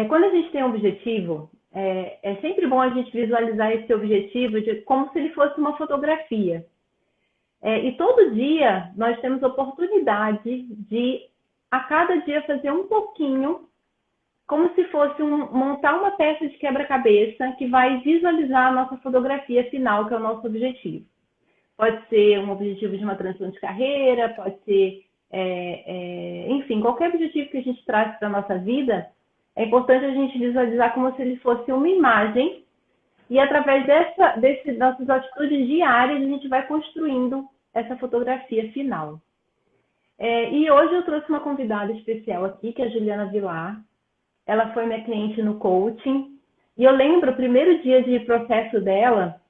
Quando a gente tem um objetivo, é sempre bom a gente visualizar esse objetivo como se ele fosse uma fotografia. E todo dia nós temos oportunidade de, a cada dia, fazer um pouquinho, como se fosse montar uma peça de quebra-cabeça que vai visualizar a nossa fotografia final, que é o nosso objetivo. Pode ser um objetivo de uma transição de carreira, pode ser, enfim, qualquer objetivo que a gente traz para a nossa vida, é importante a gente visualizar como se ele fosse uma imagem e através dessas nossas atitudes diárias a gente vai construindo essa fotografia final. E hoje eu trouxe uma convidada especial aqui, que é a Juliana Vilar. Ela foi minha cliente no coaching. E eu lembro, o primeiro dia de processo dela,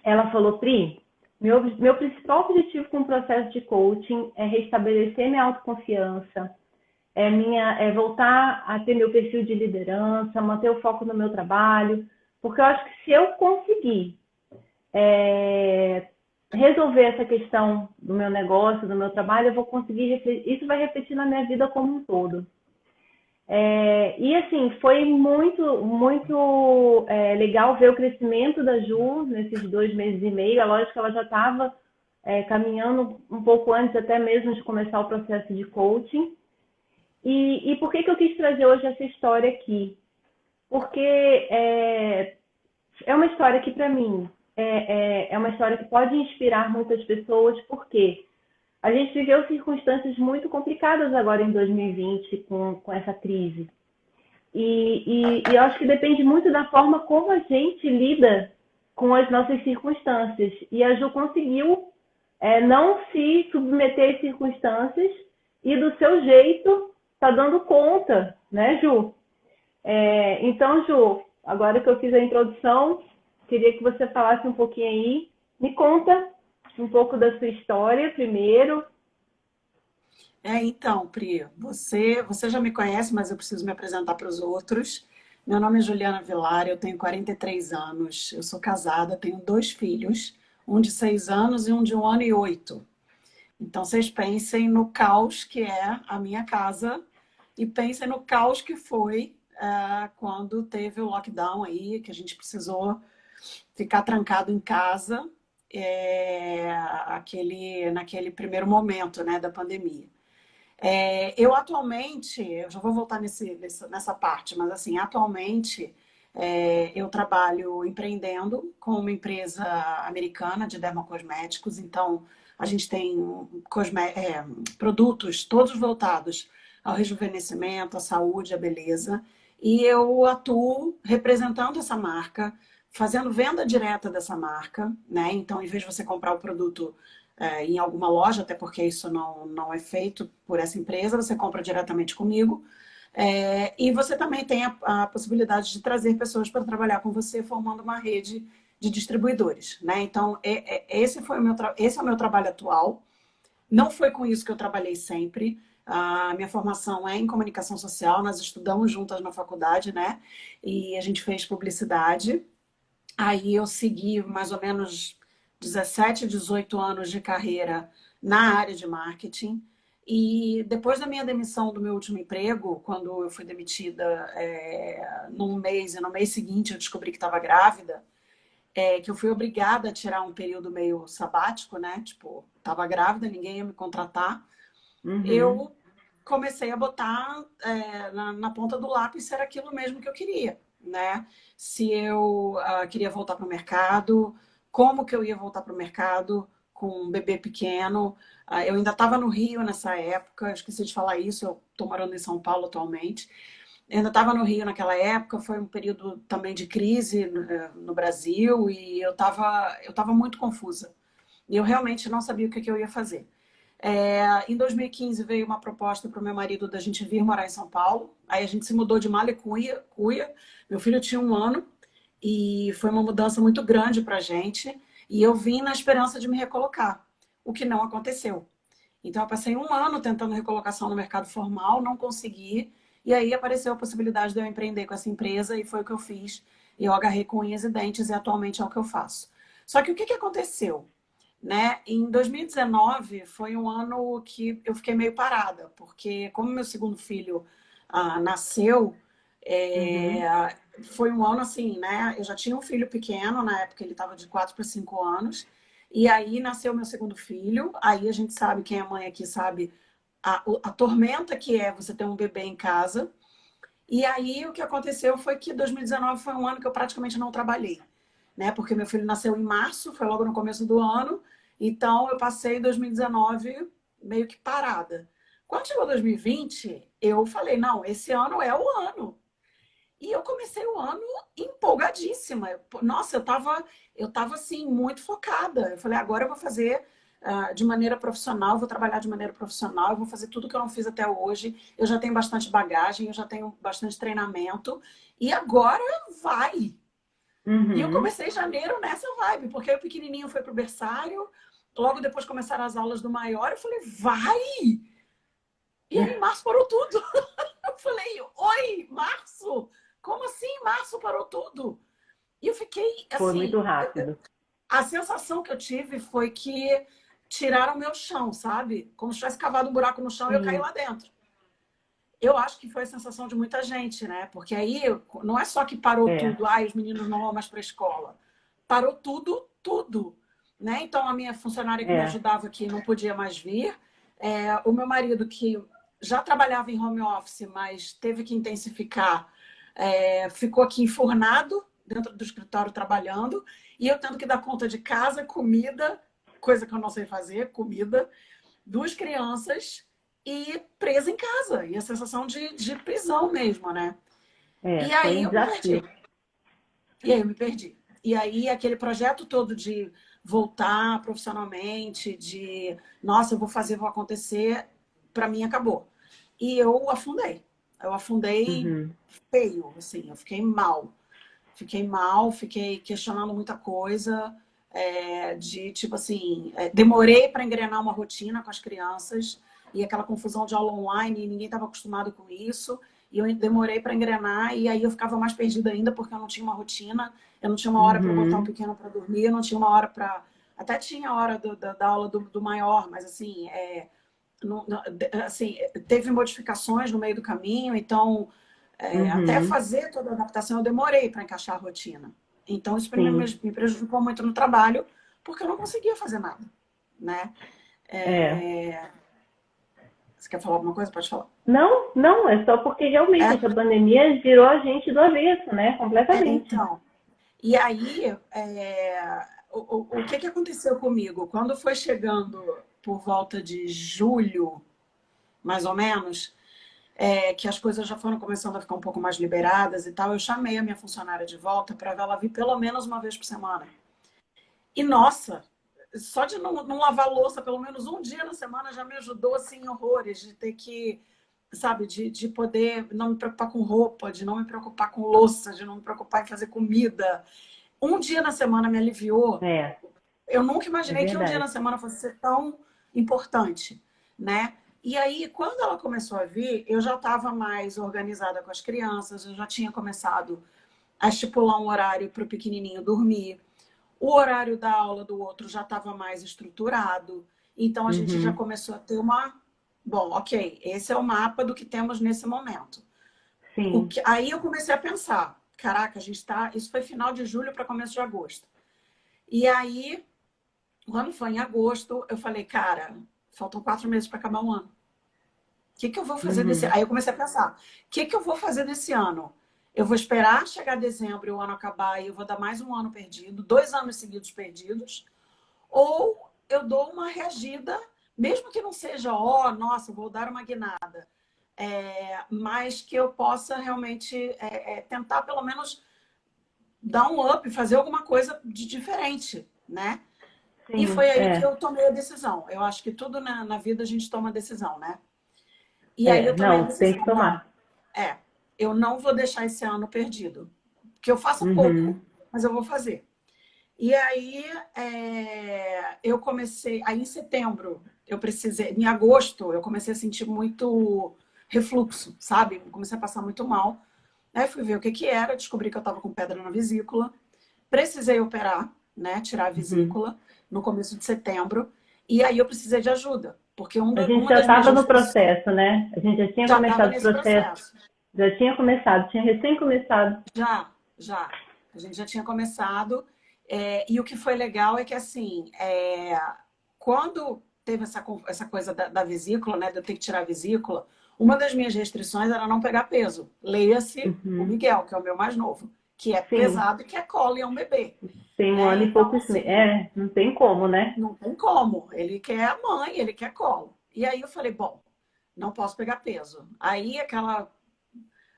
ela falou: Pri, meu principal objetivo com o processo de coaching é restabelecer minha autoconfiança, é voltar a ter meu perfil de liderança, manter o foco no meu trabalho, porque eu acho que se eu conseguir é, resolver essa questão do meu negócio, do meu trabalho, eu vou conseguir, isso vai refletir na minha vida como um todo. E assim, foi muito legal ver o crescimento da Ju nesses 2 meses e meio. É lógico que ela já estava caminhando um pouco antes até mesmo de começar o processo de coaching. E por que eu quis trazer hoje essa história aqui? Porque é uma história que, para mim, é uma história que pode inspirar muitas pessoas, porque a gente viveu circunstâncias muito complicadas agora em 2020 com essa crise. E eu acho que depende muito da forma como a gente lida com as nossas circunstâncias. E a Ju conseguiu não se submeter às circunstâncias e do seu jeito tá dando conta, né, Ju? Então, Ju, agora que eu fiz a introdução, queria que você falasse um pouquinho aí. Me conta um pouco da sua história primeiro. Então, Pri, você já me conhece, mas eu preciso me apresentar para os outros. Meu nome é Juliana Vilar, eu tenho 43 anos, eu sou casada, tenho 2 filhos, um de 6 anos e um de 1 ano e 8. Então, vocês pensem no caos que é a minha casa e pensem no caos que foi quando teve o lockdown aí, que a gente precisou ficar trancado em casa, naquele primeiro momento, né, da pandemia. Eu atualmente, eu já vou voltar nessa parte, mas assim, atualmente eu trabalho empreendendo com uma empresa americana de dermocosméticos, então a gente tem produtos todos voltados ao rejuvenescimento, à saúde, à beleza, e eu atuo representando essa marca, fazendo venda direta dessa marca, né? Então, em vez de você comprar o produto em alguma loja, até porque isso não é feito por essa empresa, você compra diretamente comigo. E você também tem a possibilidade de trazer pessoas para trabalhar com você, formando uma rede de distribuidores, né? Então, esse é o meu trabalho atual. Não foi com isso que eu trabalhei sempre. A minha formação é em comunicação social, nós estudamos juntas na faculdade, né? E a gente fez publicidade. Aí eu segui mais ou menos 17, 18 anos de carreira na área de marketing. E depois da minha demissão do meu último emprego, quando eu fui demitida num mês, e no mês seguinte eu descobri que estava grávida, que eu fui obrigada a tirar um período meio sabático, né? Tipo, estava grávida, ninguém ia me contratar. Uhum. Eu comecei a botar na ponta do lápis se era aquilo mesmo que eu queria, né? Se eu queria voltar para o mercado, como que eu ia voltar para o mercado com um bebê pequeno. Eu ainda estava no Rio nessa época, esqueci de falar isso, eu estou morando em São Paulo atualmente. Eu ainda estava no Rio naquela época, foi um período também de crise no Brasil e eu tava muito confusa. E eu realmente não sabia o que eu ia fazer. Em 2015 veio uma proposta para o meu marido da gente vir morar em São Paulo. Aí a gente se mudou de Malicuia, Cuia. Meu filho tinha 1 ano e foi uma mudança muito grande para a gente. E eu vim na esperança de me recolocar, o que não aconteceu. Então eu passei 1 ano tentando recolocação no mercado formal, não consegui. E aí apareceu a possibilidade de eu empreender com essa empresa e foi o que eu fiz. Eu agarrei com unhas e dentes e atualmente é o que eu faço. Só que o que aconteceu? Né? Em 2019 foi um ano que eu fiquei meio parada, porque como meu segundo filho nasceu, Uhum. Foi um ano assim, né? Eu já tinha um filho pequeno, na época ele estava de 4 para 5 anos. E aí nasceu meu segundo filho. Aí a gente sabe, quem é mãe aqui sabe, a tormenta que é você ter um bebê em casa. E aí o que aconteceu foi que 2019 foi um ano que eu praticamente não trabalhei, né? Porque meu filho nasceu em março, foi logo no começo do ano. Então eu passei 2019 meio que parada. Quando chegou 2020, eu falei, não, esse ano é o ano. E eu comecei o ano empolgadíssima. Nossa, eu tava assim, muito focada. Eu falei, agora eu vou fazer de maneira profissional, vou trabalhar de maneira profissional, eu vou fazer tudo que eu não fiz até hoje. Eu já tenho bastante bagagem, eu já tenho bastante treinamento. E agora vai. E eu Uhum. comecei janeiro nessa vibe, porque aí o pequenininho foi pro berçário, logo depois começaram as aulas do maior. Eu falei, vai! E aí, em março parou tudo. Eu falei, oi, março? Como assim, março parou tudo? E eu fiquei Foi muito assim, rápido. a sensação que eu tive foi que tiraram meu chão, sabe? Como se tivesse cavado um buraco no chão e eu caí Sim, lá dentro. Eu acho que foi a sensação de muita gente, né? Porque aí não é só que parou é, tudo, ai, os meninos não vão mais para a escola. Parou tudo, tudo. Né? Então, a minha funcionária que me é. ajudava aqui não podia mais vir. O meu marido, que já trabalhava em home office, mas teve que intensificar, ficou aqui enfurnado dentro do escritório trabalhando. E eu tendo que dar conta de casa, comida, coisa que eu não sei fazer, comida, duas crianças e presa em casa. E a sensação de prisão mesmo, né? É, E foi aí um eu me desafio. perdi. E aí eu me perdi. E aí aquele projeto todo de voltar profissionalmente, de nossa, eu vou fazer, vou acontecer, para mim acabou. E eu afundei. Eu afundei Uhum. feio, assim, eu fiquei mal. Fiquei mal, fiquei questionando muita coisa, de tipo assim, demorei para engrenar uma rotina com as crianças e aquela confusão de aula online, e ninguém estava acostumado com isso. E eu demorei para engrenar e aí eu ficava mais perdida ainda porque eu não tinha uma rotina, eu não tinha uma hora para botar o Uhum. pequeno para dormir, eu não tinha uma hora para. Até tinha a hora da aula do maior, mas assim, assim, teve modificações no meio do caminho, então até Uhum. fazer toda a adaptação, eu demorei para encaixar a rotina. Então, isso Sim. me prejudicou muito no trabalho, porque eu não conseguia fazer nada, né? É. É... Você quer falar alguma coisa? Pode falar. Não, não, é só porque realmente É, essa pandemia virou a gente do avesso, né? Completamente. então. E aí, o que aconteceu comigo? Quando foi chegando por volta de julho, mais ou menos, que as coisas já foram começando a ficar um pouco mais liberadas e tal, eu chamei a minha funcionária de volta para ela vir pelo menos uma vez por semana. E nossa, só de não lavar louça pelo menos um dia na semana já me ajudou assim horrores, de ter que, sabe, de poder não me preocupar com roupa, de não me preocupar com louça, de não me preocupar em fazer comida. Um dia na semana me aliviou. É, Eu nunca é imaginei que um dia verdade. na semana fosse ser tão importante, né? E aí, quando ela começou a vir, eu já estava mais organizada com as crianças, eu já tinha começado a estipular um horário para o pequenininho dormir. O horário da aula do outro já estava mais estruturado. Então a gente já Uhum. começou a ter uma. Bom, ok, esse é o mapa do que temos nesse momento. Sim. Aí eu comecei a pensar: caraca, a gente está. Isso foi final de julho para começo de agosto. E aí, quando foi em agosto, eu falei: cara, faltam 4 meses para acabar o ano. O que eu vou fazer desse. Uhum. Aí eu comecei a pensar: o que eu vou fazer desse ano? Eu vou esperar chegar dezembro e o ano acabar e eu vou dar mais um ano perdido, 2 anos seguidos perdidos, ou eu dou uma reagida, mesmo que não seja, ó, nossa, vou dar uma guinada, mas que eu possa realmente tentar pelo menos dar um up, fazer alguma coisa de diferente, né? E Sim, foi aí que é. eu tomei a decisão. Eu acho que tudo na vida a gente toma decisão, né? E aí eu tomei a Não, tem que decisão, não, tomar. é, eu não vou deixar esse ano perdido. Que eu faça pouco, Uhum. mas eu vou fazer. E aí eu comecei, aí em setembro eu precisei, em agosto eu comecei a sentir muito refluxo, sabe? Comecei a passar muito mal. Aí fui ver o que que era, descobri que eu estava com pedra na vesícula, precisei operar, né? Tirar a Uhum. vesícula no começo de setembro. E aí eu precisei de ajuda, porque A gente uma já das minhas estava no restrições processo, né? A gente já tinha já estava começado o nesse processo processo. Já tinha começado, tinha recém começado. Já, já. A gente já tinha começado. E o que foi legal é que, assim, quando teve essa coisa da vesícula, né, de eu ter que tirar a vesícula, uma das minhas restrições era não pegar peso. Leia-se o Uhum. Miguel, que é o meu mais novo, que é Sim, pesado e que é colo e é um bebê, tem um né? ano e Então, poucos meses. assim, É, não tem como, né? não tem como. Ele quer a mãe, ele quer colo. E aí eu falei, bom, não posso pegar peso. Aí aquela,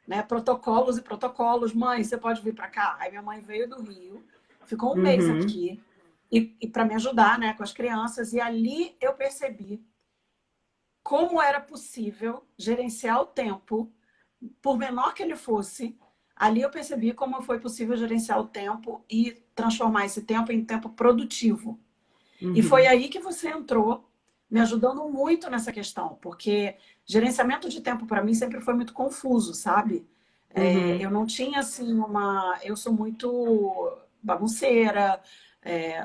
né, protocolos e protocolos, mãe, você pode vir para cá? Aí minha mãe veio do Rio, ficou um mês Uhum. aqui e para me ajudar, né, com as crianças. E ali eu percebi como era possível gerenciar o tempo, por menor que ele fosse. Ali eu percebi como foi possível gerenciar o tempo e transformar esse tempo em tempo produtivo. E foi Uhum. aí que você entrou, me ajudando muito nessa questão, porque gerenciamento de tempo para mim sempre foi muito confuso, sabe? Uhum. Eu não tinha assim uma. Eu sou muito bagunceira,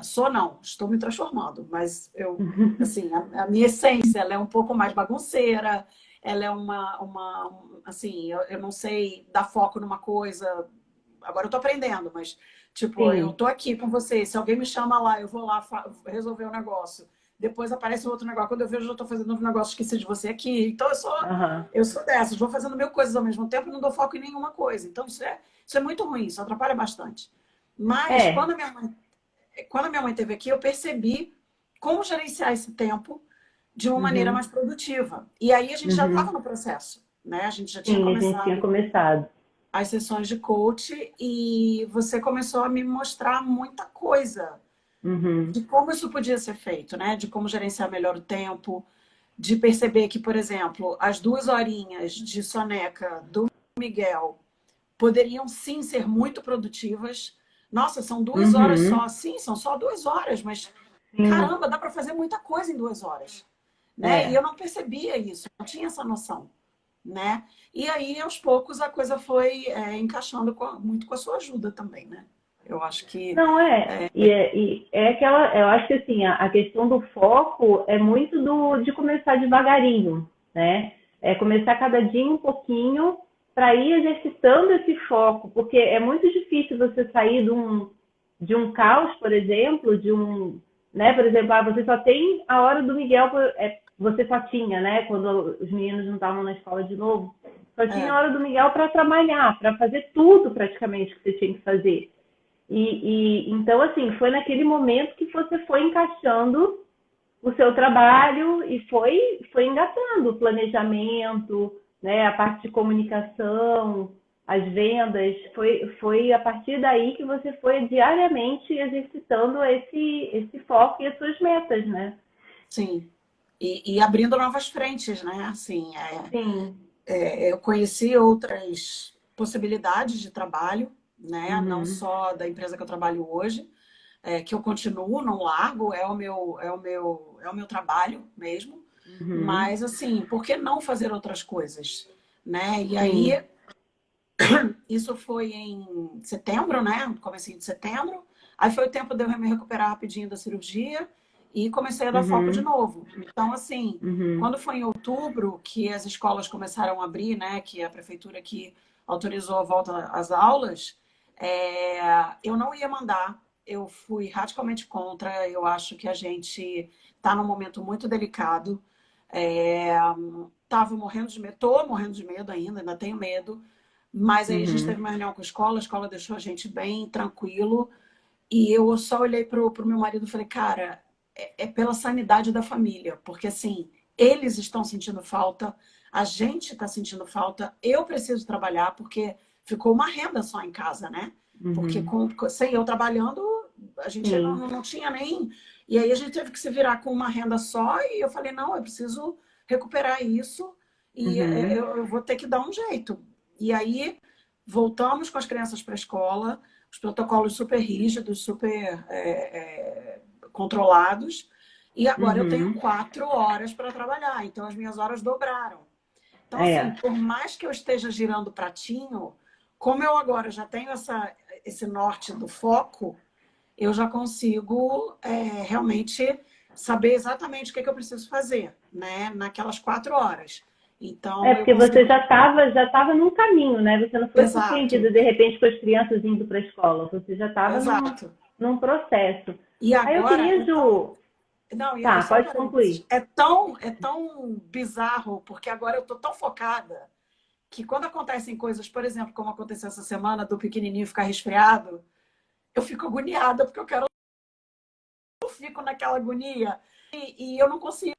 sou não, estou me transformando, mas eu, assim, a minha essência, ela é um pouco mais bagunceira, ela é assim, eu não sei dar foco numa coisa. Agora eu tô aprendendo, mas tipo, eu Sim. tô aqui com vocês. Se alguém me chama lá, eu vou lá resolver um negócio. Depois aparece outro negócio. Quando eu vejo, eu já tô fazendo um negócio, esqueci de você aqui. Então Aham. eu sou dessas, vou fazendo mil coisas ao mesmo tempo e não dou foco em nenhuma coisa. Então isso é muito ruim, isso atrapalha bastante. Mas É. quando a minha mãe esteve aqui, eu percebi como gerenciar esse tempo de uma maneira mais Uhum. produtiva. E aí a gente já estava Uhum. no processo, né? A gente já tinha Sim, a gente tinha começado começado. as sessões de coach e você começou a me mostrar muita coisa Uhum. de como isso podia ser feito, né? De como gerenciar melhor o tempo, de perceber que, por exemplo, as 2 horinhas de soneca do Miguel poderiam sim ser muito produtivas. Nossa, são 2 horas só. Uhum. Sim, são só 2 horas, mas Sim. caramba, dá para fazer muita coisa em 2 horas, né? E eu É. não percebia isso, não tinha essa noção, né? E aí, aos poucos, a coisa foi encaixando muito com a sua ajuda também, né? Eu acho que Não é. E é aquela. Eu acho que assim, a questão do foco é muito de começar devagarinho, né? É começar cada dia um pouquinho para ir exercitando esse foco, porque é muito difícil você sair de um caos, por exemplo, né? Por exemplo, você só tem a hora do Miguel, você só tinha, né? Quando os meninos não estavam na escola de novo, só tinha a é, hora do Miguel para trabalhar, para fazer tudo praticamente que você tinha que fazer. Então, assim, foi naquele momento que você foi encaixando o seu trabalho e foi engatando o planejamento, né, a parte de comunicação, as vendas. Foi a partir daí que você foi diariamente exercitando esse foco e as suas metas, né? sim. E abrindo novas frentes, né? Assim, Sim. eu conheci outras possibilidades de trabalho, né? Não Uhum. só da empresa que eu trabalho hoje, que eu continuo, não largo, é o meu trabalho mesmo. Uhum. Mas assim, por que não fazer outras coisas, né? E aí Sim. isso foi em setembro, né? Comecinho de setembro. Aí foi o tempo de eu me recuperar rapidinho da cirurgia e comecei a dar foco de Uhum. novo. Então, assim, Uhum. quando foi em outubro que as escolas começaram a abrir, né? Que a prefeitura aqui autorizou a volta às aulas, eu não ia mandar. Eu fui radicalmente contra. Eu acho que a gente está num momento muito delicado. Tava morrendo de medo, tô morrendo de medo ainda tenho medo. Mas aí a gente teve Uhum. uma reunião com a escola deixou a gente bem tranquilo. E eu só olhei pro meu marido e falei, cara, é pela sanidade da família. Porque assim, eles estão sentindo falta, a gente está sentindo falta, eu preciso trabalhar, porque ficou uma renda só em casa, né? Porque Uhum. sem eu trabalhando, a gente Sim. não tinha nem. E aí a gente teve que se virar com uma renda só, e eu falei, não, eu preciso recuperar isso e Uhum. eu vou ter que dar um jeito. E aí voltamos com as crianças para a escola, os protocolos super rígidos, super controlados. E agora eu tenho Uhum. 4 horas para trabalhar, então as minhas horas dobraram. Então, assim, É. por mais que eu esteja girando o pratinho, como eu agora já tenho esse norte do foco, eu já consigo realmente saber exatamente o que eu preciso fazer, né, naquelas 4 horas. Então, eu Porque você consigo... já tava num caminho, né? Você não foi Exato, surpreendida de repente com as crianças indo para a escola. Você já estava exato. num processo. E Aí eu agora queria, é tão... Ju. Não, Tá, só um pode parênteses. concluir. É tão bizarro, porque agora eu tô tão focada que quando acontecem coisas, por exemplo, como aconteceu essa semana, do pequenininho ficar resfriado, eu fico agoniada, porque eu fico naquela agonia e eu não consigo,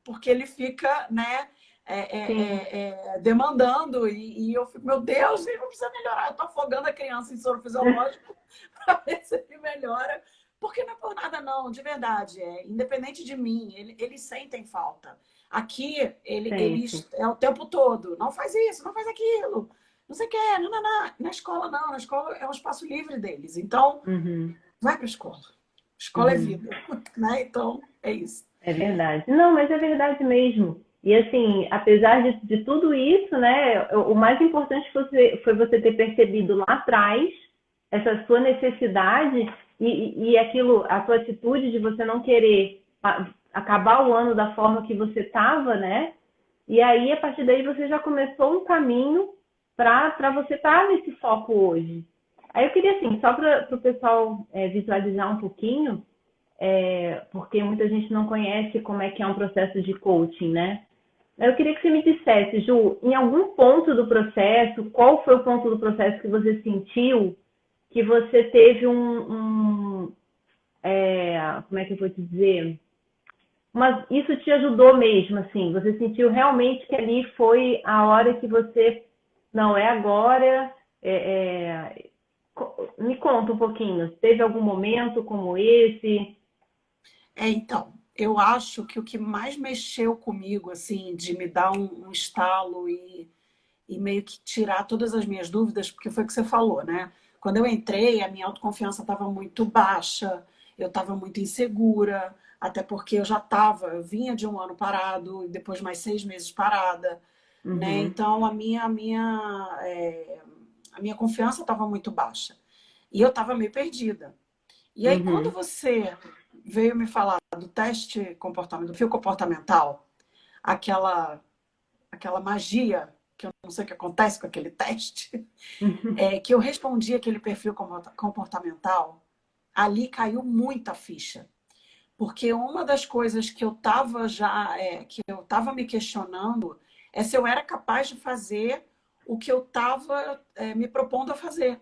porque ele fica, né, Sim. demandando e eu fico, meu Deus, ele não precisa melhorar, eu tô afogando a criança em soro fisiológico para ver se ele melhora, porque não é por nada não, de verdade, independente de mim, eles sentem falta. Aqui, Sempre. eles é o tempo todo, não faz isso, não faz aquilo, não sei o que, não, não, não. Na escola não, na escola é um espaço livre deles, então Uhum, vai para a escola. Escola é uhum. vida, né? Então, é isso. É verdade. Não, mas é verdade mesmo. E assim, apesar de tudo isso, né, o mais importante foi você ter percebido lá atrás essa sua necessidade e aquilo, a sua atitude de você não querer acabar o ano da forma que você estava, né? E aí, a partir daí, você já começou um caminho para você estar nesse foco hoje. Aí eu queria, assim, só para o pessoal visualizar um pouquinho, porque muita gente não conhece como é que é um processo de coaching, né? Eu queria que você me dissesse, Ju, em algum ponto do processo, qual foi o ponto do processo que você sentiu que você teve como é que eu vou te dizer? Mas isso te ajudou mesmo, assim? Você sentiu realmente que ali foi a hora que você, não, é agora? Me conta um pouquinho, teve algum momento como esse? Então, eu acho que o que mais mexeu comigo, assim, de me dar um estalo e meio que tirar todas as minhas dúvidas, porque foi o que você falou, né? Quando eu entrei, a minha autoconfiança estava muito baixa, eu estava muito insegura, até porque eu vinha de um ano parado e depois mais 6 meses parada, né? Uhum, Então a minha confiança estava muito baixa e eu estava meio perdida. E aí, quando uhum. você veio me falar do teste comportamental, do fio comportamental, aquela, aquela magia, que eu não sei o que acontece com aquele teste, que eu respondi aquele perfil comportamental, ali caiu muita ficha. Porque uma das coisas que eu estava que eu estava me questionando é se eu era capaz de fazer o que eu estava me propondo a fazer.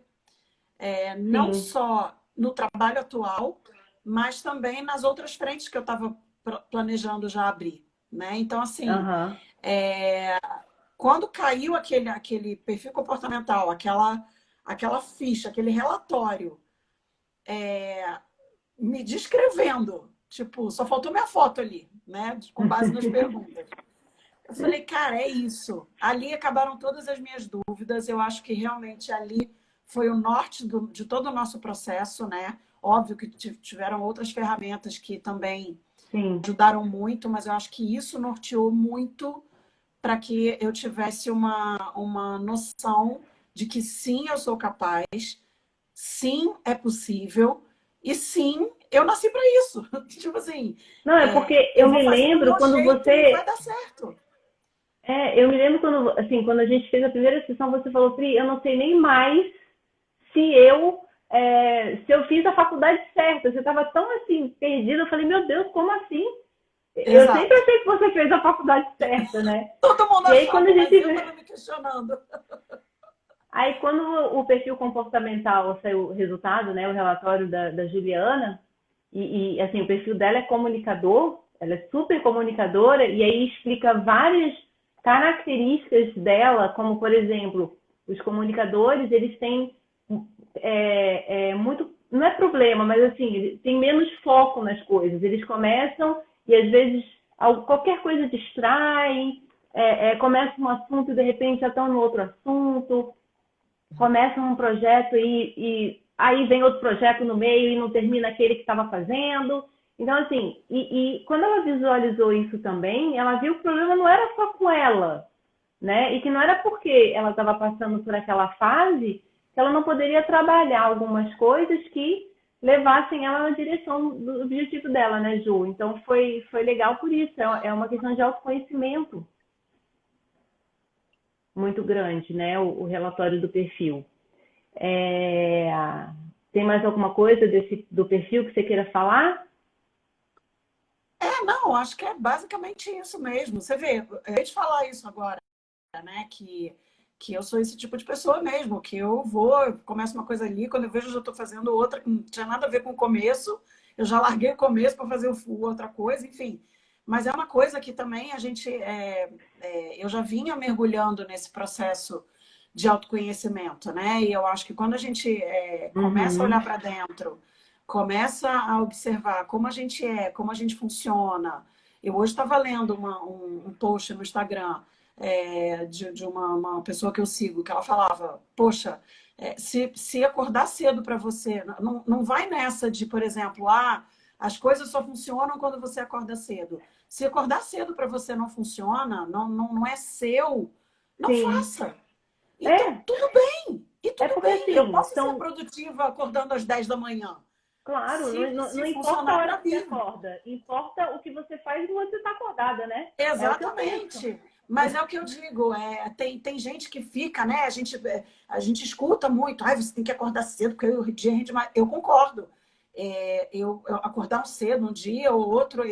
Não Sim, só no trabalho atual, mas também nas outras frentes que eu estava planejando já abrir. Né? Então, assim, aham, quando caiu aquele perfil comportamental, aquela ficha, aquele relatório, me descrevendo, tipo, só faltou minha foto ali, né? Com base nas perguntas. Eu falei, cara, é isso. Ali acabaram todas as minhas dúvidas. Eu acho que realmente ali foi o norte de todo o nosso processo, né? Óbvio que tiveram outras ferramentas que também sim. ajudaram muito, mas eu acho que isso norteou muito para que eu tivesse uma noção de que sim, eu sou capaz, sim, é possível, e sim, eu nasci para isso. Tipo assim, Não, é porque eu vou fazer do meu jeito e vai dar certo. eu me lembro quando, assim, quando a gente fez a primeira sessão, você falou, Pri, eu não sei nem mais se eu fiz a faculdade certa. Você estava tão, assim, perdida. Eu falei, meu Deus, como assim? Eu sempre Exato. achei que você fez a faculdade certa, né? Todo mundo E aí, quando a achava, mas gente eu estava me questionando. Aí, quando o perfil comportamental saiu o resultado, né, o relatório da Juliana, assim, o perfil dela é comunicador, ela é super comunicadora, e aí explica várias características dela, como, por exemplo, os comunicadores, eles têm muito, não é problema, mas assim, tem menos foco nas coisas. Eles começam e às vezes qualquer coisa distrai, começa um assunto e de repente já estão no outro assunto, começam um projeto e aí vem outro projeto no meio e não termina aquele que estava fazendo. Então, assim, quando ela visualizou isso também, ela viu que o problema não era só com ela, né? E que não era porque ela estava passando por aquela fase que ela não poderia trabalhar algumas coisas que levassem ela na direção do objetivo dela, né, Ju? Então foi legal por isso. É uma questão de autoconhecimento muito grande, né? O relatório do perfil. É, tem mais alguma coisa do perfil que você queira falar? Não, acho que é basicamente isso mesmo. Você vê, eu ia te falar isso agora, né? Que eu sou esse tipo de pessoa mesmo, que eu começo uma coisa ali, quando eu vejo eu já estou fazendo outra, que não tinha nada a ver com o começo, eu já larguei o começo para fazer outra coisa, enfim. Mas é uma coisa que também eu já vinha mergulhando nesse processo de autoconhecimento, né? E eu acho que quando a gente começa a Uhum. olhar para dentro, começa a observar como a gente como a gente funciona. Eu hoje estava lendo um post no Instagram de uma pessoa que eu sigo, que ela falava, poxa, se acordar cedo para você, não vai nessa de, por exemplo, as coisas só funcionam quando você acorda cedo. Se acordar cedo para você não funciona, não é seu, não Sim. faça. Então, É, tudo bem. E é tudo porque bem. Eu assim, posso ser produtiva acordando às 10 da manhã. claro, não Se importa a funcionar hora para que você mim. acorda, importa o que você faz enquanto você está acordada, né? É o que eu penso. Exatamente. Mas é o que eu digo, tem gente que fica, né? A gente escuta muito, você tem que acordar cedo, porque o dia rende mais. Eu concordo. Eu acordar um cedo um dia ou outro,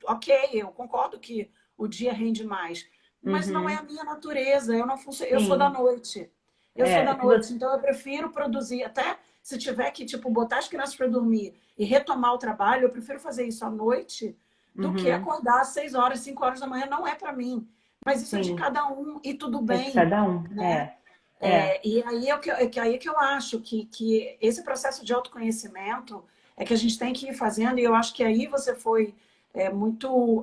ok, eu concordo que o dia rende mais. Mas não é Uhum. a minha natureza, eu não funciono, eu sou da Sim. noite. Eu sou da É, se noite, você... então eu prefiro produzir, até se tiver que, tipo, botar as crianças para dormir e retomar o trabalho, eu prefiro fazer isso à noite do que Uhum. acordar às 6 horas, 5 horas da manhã, não é para mim. Mas isso é de Sim. cada um e tudo É de bem, cada um. né? É. E aí é que eu acho que esse processo de autoconhecimento é que a gente tem que ir fazendo, e eu acho que aí você foi muito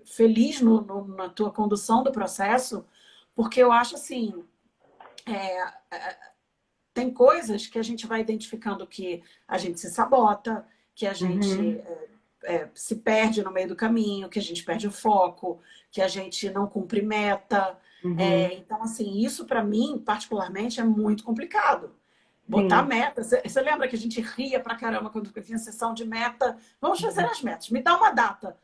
feliz na tua condução do processo, porque eu acho assim, tem coisas que a gente vai identificando que a gente se sabota, que a gente Uhum. se perde no meio do caminho, que a gente perde o foco, que a gente não cumpre meta. Uhum. Então, assim, isso para mim, particularmente, é muito complicado. Botar Sim. meta. Você lembra que a gente ria pra caramba quando eu tinha sessão de meta? Vamos fazer as metas. Me dá uma data.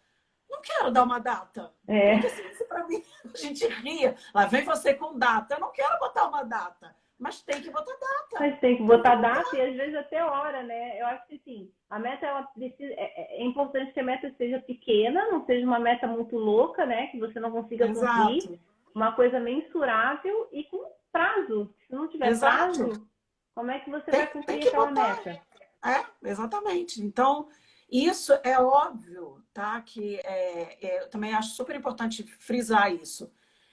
Não quero dar uma data. Porque É. assim, isso para mim, a gente ria. Lá vem você com data. Eu não quero botar uma data. Mas tem que botar data. Mas tem que Tem que botar data botar. e às vezes até hora, né? Eu acho que sim, a meta ela precisa, é importante que a meta seja pequena, não seja uma meta muito louca, né? Que você não consiga cumprir, Exato. uma coisa mensurável e com prazo. Se não tiver Exato. prazo, como é que você vai Tem cumprir que aquela botar. meta? Exatamente. Então, isso é óbvio, tá? Que eu também acho super importante frisar isso.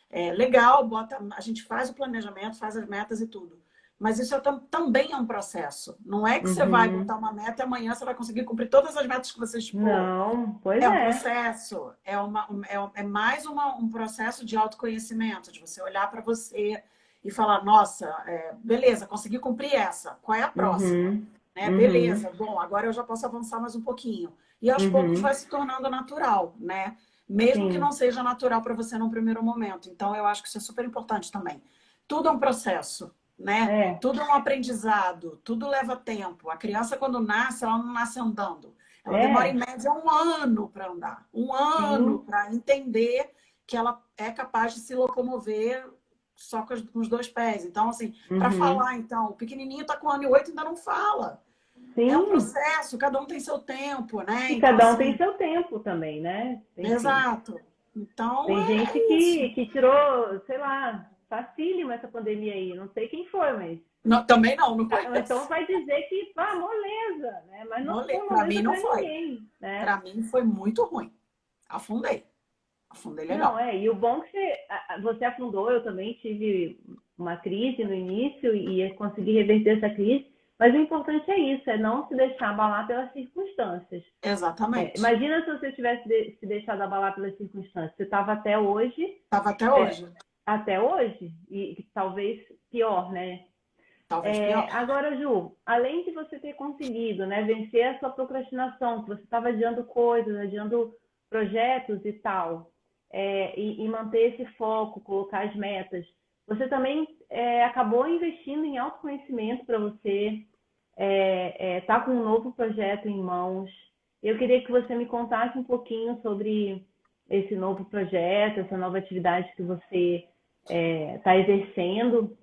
É legal, a gente faz o planejamento, faz as metas e tudo. Mas isso também é um processo. Não é que você vai botar Uhum. uma meta e amanhã você vai conseguir cumprir todas as metas que você expor. Não, pois É um é. processo, é mais um processo de autoconhecimento, de você olhar para você e falar, nossa, beleza, consegui cumprir essa, qual é a próxima? Uhum. Né? Uhum. Beleza, bom, agora eu já posso avançar mais um pouquinho. E aos poucos vai Uhum. se tornando natural, né? Mesmo que não Sim. seja natural para você num primeiro momento. Então, eu acho que isso é super importante também. Tudo é um processo, né? É. Tudo é um aprendizado, tudo leva tempo. A criança, quando nasce, ela não nasce andando. Ela demora, em É. média, 1 ano para andar. 1 ano Sim. para entender que ela é capaz de se locomover só com os 2 pés. Então, assim, para Uhum. falar, então, o pequenininho está com 1 ano e 8 e ainda não fala. É um Sim. processo, cada um tem seu tempo, né? E Então, cada um tem assim, seu tempo também, né? Enfim. exato. Então, Tem gente é isso. que tirou, sei lá, facílimo essa pandemia aí. Não sei quem foi, mas. Não, também não Então conheço. vai dizer que, moleza, né? Mas não foi Para moleza mim, não para foi. ninguém, né? Para mim, foi muito ruim. Afundei. Afundei Não, legal. e o bom é que você afundou, eu também tive uma crise no início e consegui reverter essa crise, mas o importante é isso, é não se deixar abalar pelas circunstâncias. Exatamente. Imagina se você tivesse se deixado abalar pelas circunstâncias. Você estava Estava até é, hoje. até hoje, e talvez pior, né? Talvez pior. Agora, Ju, além de você ter conseguido, né, vencer a sua procrastinação, que você estava adiando coisas, adiando projetos e tal, e manter esse foco, colocar as metas, você também acabou investindo em autoconhecimento para você, está com um novo projeto em mãos. Eu queria que você me contasse um pouquinho sobre esse novo projeto, essa nova atividade que você está exercendo.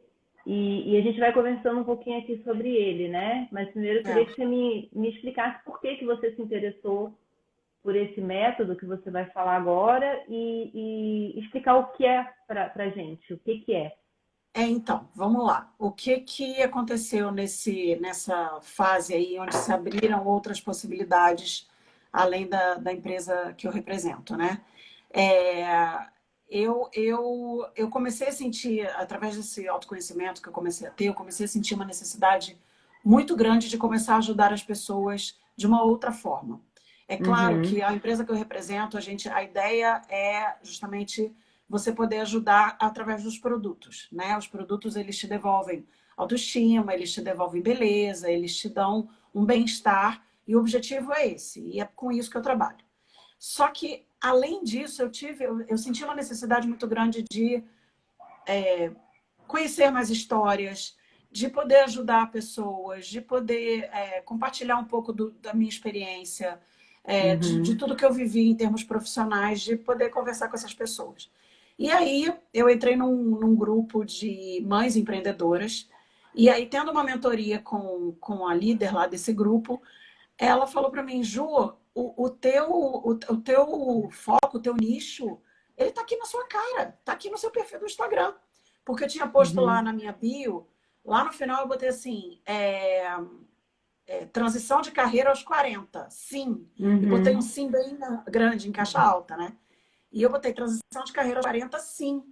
E a gente vai conversando um pouquinho aqui sobre ele, né? Mas primeiro eu queria que você me explicasse por que você se interessou por esse método que você vai falar agora e explicar o que é para a gente, o que é. Então, vamos lá. O que aconteceu nessa fase aí, onde se abriram outras possibilidades, além da empresa que eu represento, né? Eu comecei a sentir, através desse autoconhecimento que eu comecei a ter, eu comecei a sentir uma necessidade muito grande de começar a ajudar as pessoas de uma outra forma. É claro que a empresa que eu represento, a ideia é justamente você poder ajudar através dos produtos, né? Os produtos, eles te devolvem autoestima, eles te devolvem beleza, eles te dão um bem-estar, e o objetivo é esse, e é com isso que eu trabalho. Só que, além disso, eu senti uma necessidade muito grande de conhecer mais histórias, de poder ajudar pessoas, de poder compartilhar um pouco da minha experiência, de tudo que eu vivi em termos profissionais, de poder conversar com essas pessoas. E aí, eu entrei num grupo de mães empreendedoras, e aí, tendo uma mentoria com a líder lá desse grupo, ela falou para mim: Ju, o teu foco, o teu nicho, ele tá aqui na sua cara, tá aqui no seu perfil do Instagram. Porque eu tinha posto lá na minha bio, lá no final eu botei assim, transição de carreira aos 40, sim. E botei um sim bem grande, em caixa alta, né? E eu botei transição de carreira aos 40, sim.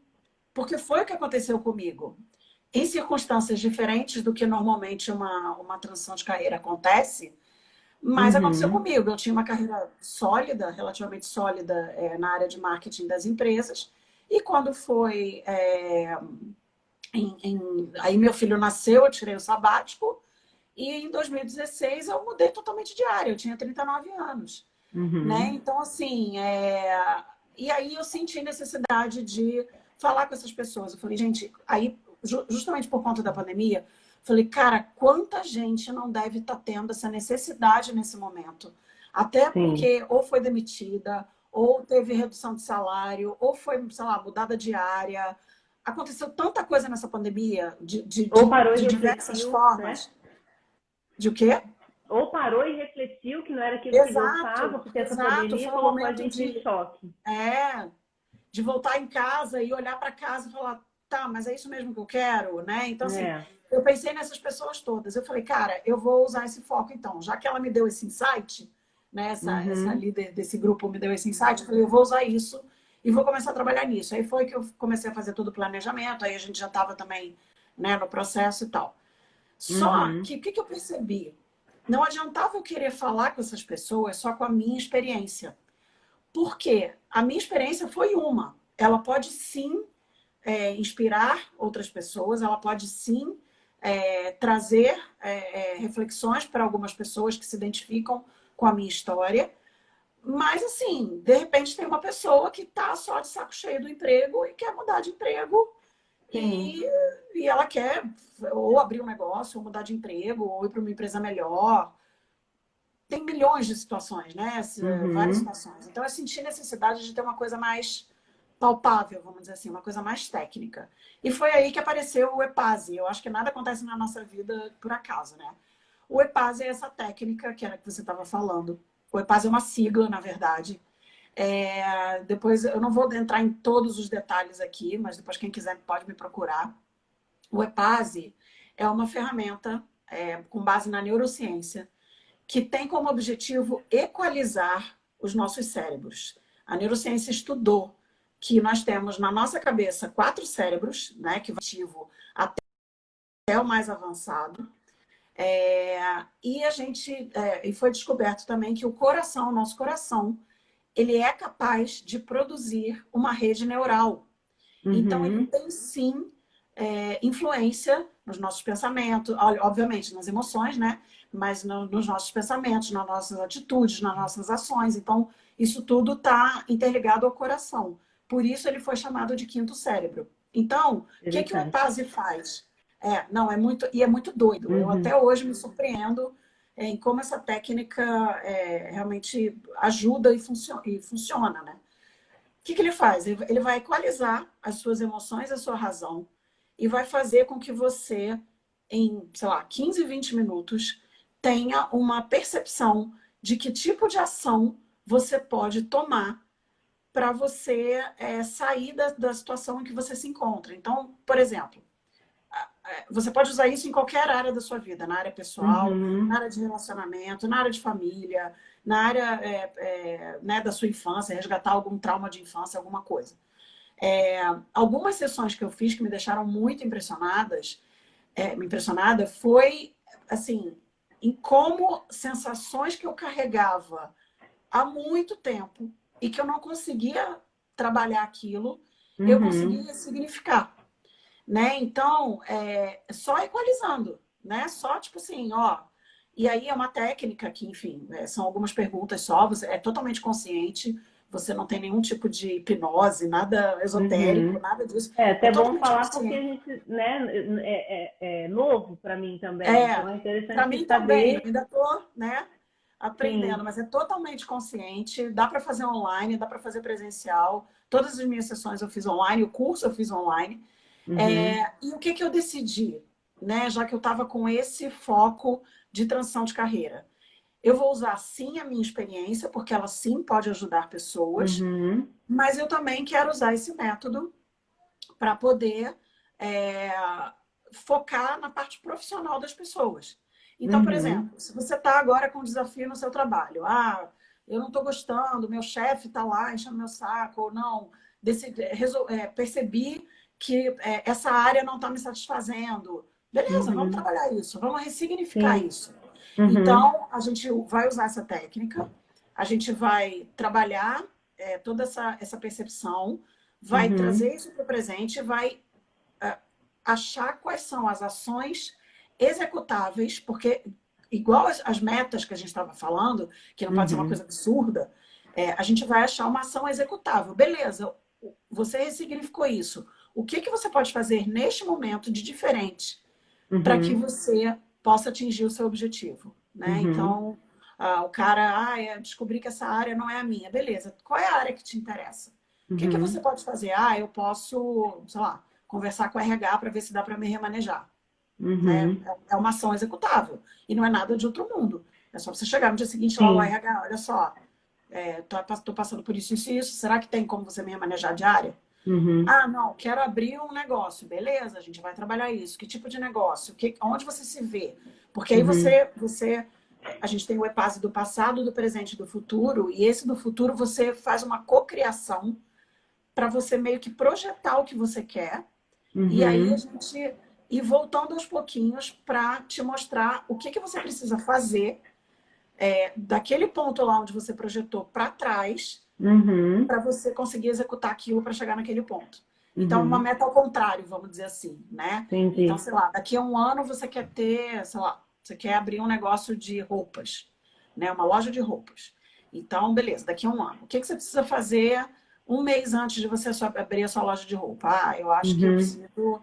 Porque foi o que aconteceu comigo. Em circunstâncias diferentes do que normalmente uma transição de carreira acontece, mas aconteceu comigo. Eu tinha uma carreira sólida, relativamente sólida, na área de marketing das empresas. E quando foi... aí meu filho nasceu, eu tirei o sabático. E em 2016 eu mudei totalmente de área. Eu tinha 39 anos. Né? Então, assim... E aí eu senti necessidade de falar com essas pessoas. Eu falei, gente... Aí, justamente por conta da pandemia... Falei, cara, quanta gente não deve estar tendo essa necessidade nesse momento? Até porque ou foi demitida, ou teve redução de salário, ou foi, sei lá, mudada de área. Aconteceu tanta coisa nessa pandemia, Ou parou de e diversas refletiu, formas. né? De o quê? Ou parou e refletiu que não era aquilo que gostava, Exato, porque essa exato. pandemia Foi um colocou a momento gente em choque. de voltar em casa e olhar para casa e falar, tá, mas é isso mesmo que eu quero, né? Então, assim, eu pensei nessas pessoas todas. Eu falei, cara, eu vou usar esse foco então. Já que ela me deu esse insight, né? Essa líder desse grupo me deu esse insight, eu falei, eu vou usar isso e vou começar a trabalhar nisso. Aí foi que eu comecei a fazer todo o planejamento, aí a gente já estava também, né, no processo e tal. Só que o que eu percebi? Não adiantava eu querer falar com essas pessoas só com a minha experiência. Porque a minha experiência foi uma. Ela pode sim inspirar outras pessoas, ela pode sim trazer reflexões para algumas pessoas que se identificam com a minha história. Mas, assim, de repente tem uma pessoa que está só de saco cheio do emprego e quer mudar de emprego e ela quer ou abrir um negócio, ou mudar de emprego, ou ir para uma empresa melhor. Tem milhões de situações, né? Várias situações. Então, eu senti necessidade de ter uma coisa mais palpável, vamos dizer assim, uma coisa mais técnica. E foi aí que apareceu o EPASE. Eu acho que nada acontece na nossa vida por acaso, né? O EPASE é essa técnica que era que você estava falando. O EPASE é uma sigla, na verdade. Depois, eu não vou entrar em todos os detalhes aqui, mas depois quem quiser pode me procurar. O EPASE é uma ferramenta com base na neurociência que tem como objetivo equalizar os nossos cérebros. A neurociência estudou que nós temos na nossa cabeça 4 cérebros, né, que vai ativo até o mais avançado. E foi descoberto também que o nosso coração, ele é capaz de produzir uma rede neural. Então, ele tem sim influência nos nossos pensamentos, obviamente nas emoções, né? Mas nos nossos pensamentos, nas nossas atitudes, nas nossas ações. Então, isso tudo está interligado ao coração. Por isso, ele foi chamado de quinto cérebro. Então, o que o EPASE faz? Não, é muito doido. Eu Uhum. até hoje me surpreendo em como essa técnica realmente ajuda e funciona, né? O que ele faz? Ele vai equalizar as suas emoções, a sua razão, e vai fazer com que você, em, sei lá, 15, 20 minutos, tenha uma percepção de que tipo de ação você pode tomar para você sair da situação em que você se encontra. Então, por exemplo, você pode usar isso em qualquer área da sua vida, na área pessoal, na Uhum. área de relacionamento, na área de família, na área né, da sua infância, resgatar algum trauma de infância, alguma coisa. Algumas sessões que eu fiz que me deixaram muito impressionada foi assim, em como sensações que eu carregava há muito tempo e que eu não conseguia trabalhar aquilo, eu Uhum. conseguia significar, né? Então, só equalizando, né? Só tipo assim, ó. E aí é uma técnica que, enfim, são algumas perguntas só, você é totalmente consciente, você não tem nenhum tipo de hipnose, nada esotérico, Uhum. nada disso. É É até bom totalmente falar porque a consciente. gente, né, é novo para mim também. É, Então é para interessante mim também, eu saber, ainda estou, né, aprendendo, sim. mas é totalmente consciente, dá para fazer online, dá para fazer presencial. Todas as minhas sessões eu fiz online, o curso eu fiz online. Uhum. E o que que eu decidi, né, já que eu estava com esse foco de transição de carreira? Eu vou usar sim a minha experiência, porque ela sim pode ajudar pessoas, Uhum. mas eu também quero usar esse método para poder é, focar na parte profissional das pessoas. Então, por exemplo, Uhum. se você está agora com um desafio no seu trabalho, eu não estou gostando, meu chefe está lá enchendo meu saco, ou não, percebi que essa área não está me satisfazendo. Beleza, vamos Uhum. trabalhar isso, vamos ressignificar Sim. isso. Uhum. Então, a gente vai usar essa técnica, a gente vai trabalhar toda essa percepção, vai Uhum. trazer isso para o presente, vai achar quais são as ações executáveis, porque, igual as metas que a gente estava falando, que não pode ser uma Uhum. coisa absurda, a gente vai achar uma ação executável. Beleza, você ressignificou isso. O que, que você pode fazer neste momento de diferente para que Uhum. você possa atingir o seu objetivo? Né? Uhum. Então, o cara, descobri que essa área não é a minha. Beleza, qual é a área que te interessa? O que, que você Uhum. pode fazer? Eu posso, sei lá, conversar com o RH para ver se dá para me remanejar. Né? Uhum. É uma ação executável. E não é nada de outro mundo. É só você chegar no dia seguinte lá, o Sim. RH, olha só, tô passando por isso, isso e isso. Será que tem como você me remanejar de área? Uhum. Não, quero abrir um negócio. Beleza, a gente vai trabalhar isso. Que tipo de negócio? Onde você se vê? Porque aí Uhum. a gente tem o EPASE do passado, do presente e do futuro, e esse do futuro você faz uma cocriação para você meio que projetar o que você quer, e aí a Uhum. gente ir voltando aos pouquinhos para te mostrar o que, que você precisa fazer daquele ponto lá onde você projetou para trás, Uhum. para você conseguir executar aquilo para chegar naquele ponto. Então, uma Uhum. meta ao contrário, vamos dizer assim, né? Então, Entendi. sei lá, daqui a um ano você quer ter, sei lá, você quer abrir um negócio de roupas, né? Uma loja de roupas. Então, beleza, daqui a um ano. O que que você precisa fazer um mês antes de você abrir a sua loja de roupa? Eu acho que eu Uhum. preciso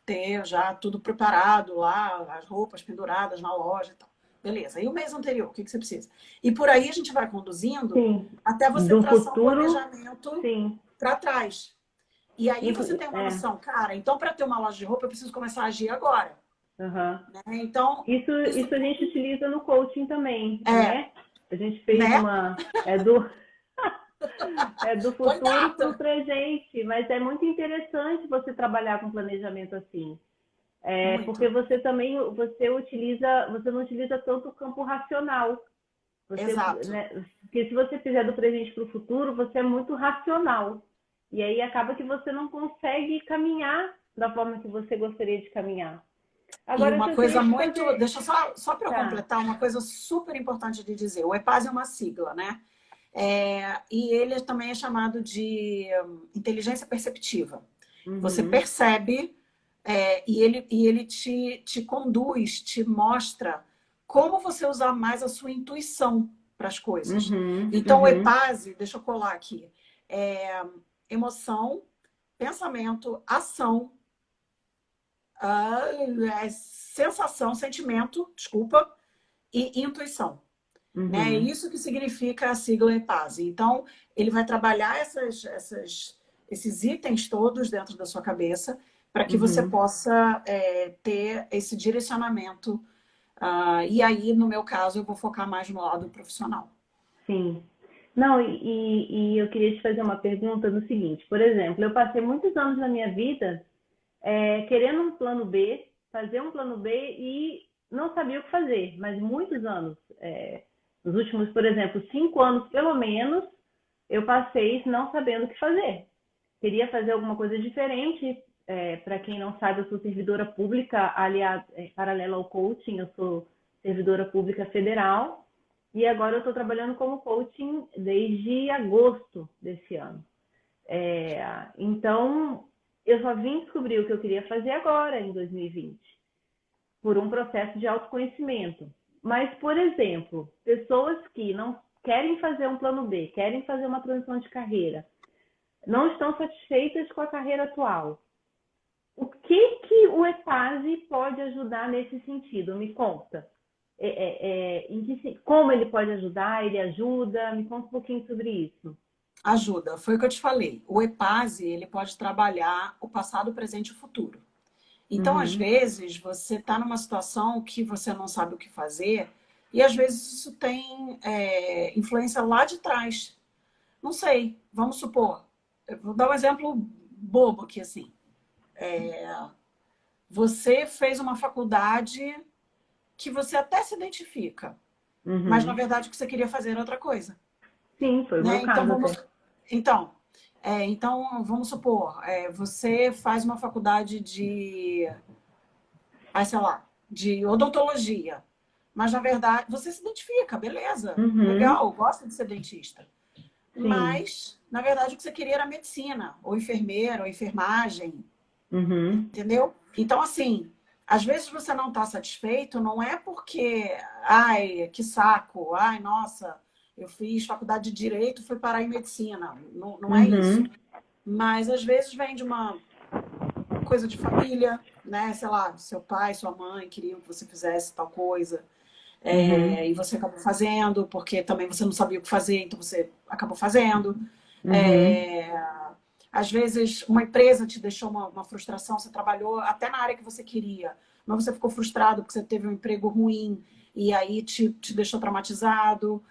ter já tudo preparado lá, as roupas penduradas na loja e tal. Beleza. E o mês anterior, o que que você precisa? E por aí a gente vai conduzindo Sim. até você Do traçar um futuro, planejamento sim. para trás. E aí você tem uma É. noção, cara, então para ter uma loja de roupa eu preciso começar a agir agora. Uhum. Né? Então, isso Isso a gente tudo utiliza no coaching também, é, né? A gente fez né? uma. É do, é do Põe futuro para o data. presente, mas é muito interessante você trabalhar com planejamento assim. Porque Muito. você também você não utiliza tanto o campo racional. Você, Exato. né, porque se você fizer do presente para o futuro, você é muito racional. E aí acaba que você não consegue caminhar da forma que você gostaria de caminhar. E Agora, uma eu coisa queria te muito, fazer. deixa só para eu Tá. completar, uma coisa super importante de dizer. O EPAS é uma sigla, né? E ele também é chamado de inteligência perceptiva. Você Uhum, percebe e ele te conduz, te mostra como você usar mais a sua intuição para as coisas. uhum, Então, o uhum, EPASE, deixa eu colar aqui, emoção, pensamento, ação, é sensação, sentimento, desculpa, e intuição. Né? É isso que significa a sigla EPASE. Então, ele vai trabalhar esses itens todos dentro da sua cabeça para que você possa ter esse direcionamento. E aí, no meu caso, eu vou focar mais no lado profissional. Sim. Não, e eu queria te fazer uma pergunta no seguinte, por exemplo, eu passei muitos anos na minha vida querendo um plano B, fazer um plano B e não sabia o que fazer, mas muitos anos. Nos últimos, por exemplo, 5 anos pelo menos, eu passei não sabendo o que fazer. Queria fazer alguma coisa diferente. Para quem não sabe, eu sou servidora pública, aliás, paralela ao coaching, eu sou servidora pública federal e agora eu estou trabalhando como coaching desde agosto desse ano. Então, eu só vim descobrir o que eu queria fazer agora, em 2020, por um processo de autoconhecimento. Mas, por exemplo, pessoas que não querem fazer um plano B, querem fazer uma transição de carreira, não estão satisfeitas com a carreira atual. O que o EPASE pode ajudar nesse sentido? Me conta. Como ele pode ajudar? Ele ajuda? Me conta um pouquinho sobre isso. Ajuda, foi o que eu te falei. O EPASE, ele pode trabalhar o passado, o presente e o futuro. Então, às vezes, você está numa situação que você não sabe o que fazer e, às vezes, isso tem influência lá de trás. Não sei, vamos supor. Eu vou dar um exemplo bobo aqui, assim. Você fez uma faculdade que você até se identifica, mas, na verdade, o que você queria fazer era outra coisa. Sim, foi o meu caso. Então, vamos supor, você faz uma faculdade sei lá, de odontologia, mas na verdade você se identifica, beleza, legal, gosta de ser dentista. Sim. Mas, na verdade, o que você queria era medicina, ou enfermeira, ou enfermagem, entendeu? Então, assim, às vezes você não está satisfeito, não é porque, ai, que saco, ai, nossa, eu fiz faculdade de Direito, fui parar em Medicina. Não é isso. Mas, às vezes, vem de uma coisa de família, né? Sei lá, seu pai, sua mãe queriam que você fizesse tal coisa. E você acabou fazendo, porque também você não sabia o que fazer, então você acabou fazendo. Às vezes, uma empresa te deixou uma frustração, você trabalhou até na área que você queria, mas você ficou frustrado porque você teve um emprego ruim e aí te deixou traumatizado.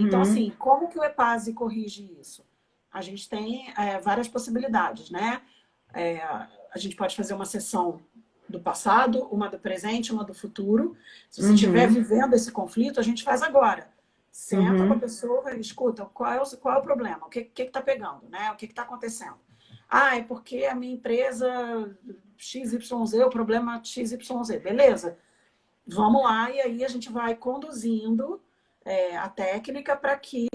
Então, assim, como que o EPASE corrige isso? A gente tem várias possibilidades, né? A gente pode fazer uma sessão do passado, uma do presente, uma do futuro. Se você estiver vivendo esse conflito, a gente faz agora. Senta com a pessoa e escuta, qual é o problema? O que está pegando, né? O que está acontecendo? É porque a minha empresa XYZ, o problema XYZ. Beleza, vamos lá e aí a gente vai conduzindo a técnica para que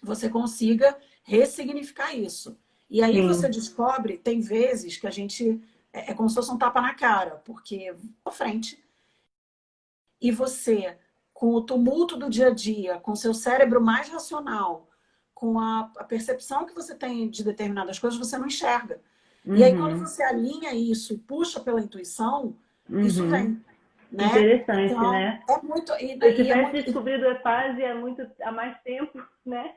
você consiga ressignificar isso. E aí você descobre, tem vezes que a gente... É como se fosse um tapa na cara, porque à frente. E você, com o tumulto do dia a dia, com o seu cérebro mais racional, com a percepção que você tem de determinadas coisas, você não enxerga. E aí, quando você alinha isso e puxa pela intuição, isso vem. Né? Interessante, então, né? É muito... Se tivesse descobrido o EPASE há mais tempo, né?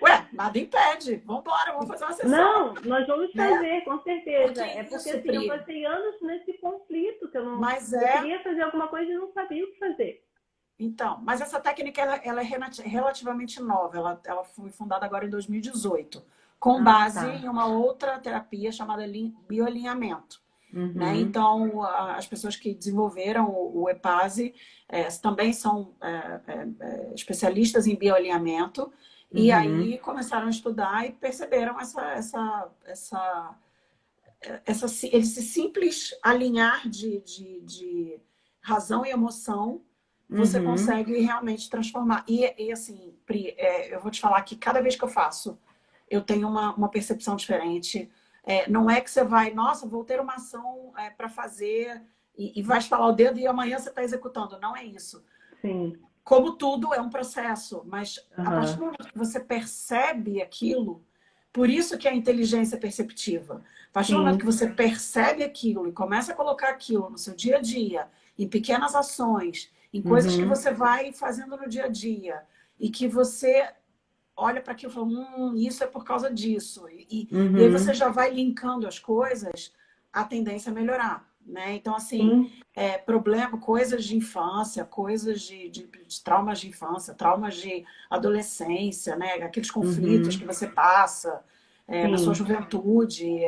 Ué, nada impede. Vamos embora, vamos fazer uma sessão. Não, nós vamos fazer, né? Com certeza. Porque isso, assim, eu passei anos nesse conflito, que eu não mas eu queria fazer alguma coisa e não sabia o que fazer. Então, mas essa técnica ela é relativamente nova. Ela foi fundada agora em 2018, com base em uma outra terapia chamada bioalinhamento. Né? Então, as pessoas que desenvolveram o EPASE também são especialistas em bioalinhamento. E aí começaram a estudar e perceberam esse simples alinhar de razão e emoção, você consegue realmente transformar. E assim, Pri, eu vou te falar que cada vez que eu faço, eu tenho uma percepção diferente. Não é que você vai, nossa, vou ter uma ação para fazer e vai estalar o dedo e amanhã você está executando. Não é isso. Sim. Como tudo, é um processo, mas a partir do momento que você percebe aquilo, Por isso que a inteligência perceptiva. A partir do momento que você percebe aquilo e começa a colocar aquilo no seu dia a dia, em pequenas ações, em coisas que você vai fazendo no dia a dia, e que você olha para aquilo e fala, isso é por causa disso. E aí você já vai linkando as coisas, a tendência é melhorar. Né? Então, assim, problema, coisas de infância, coisas de traumas de infância, traumas de adolescência, né? Aqueles conflitos que você passa na sua juventude.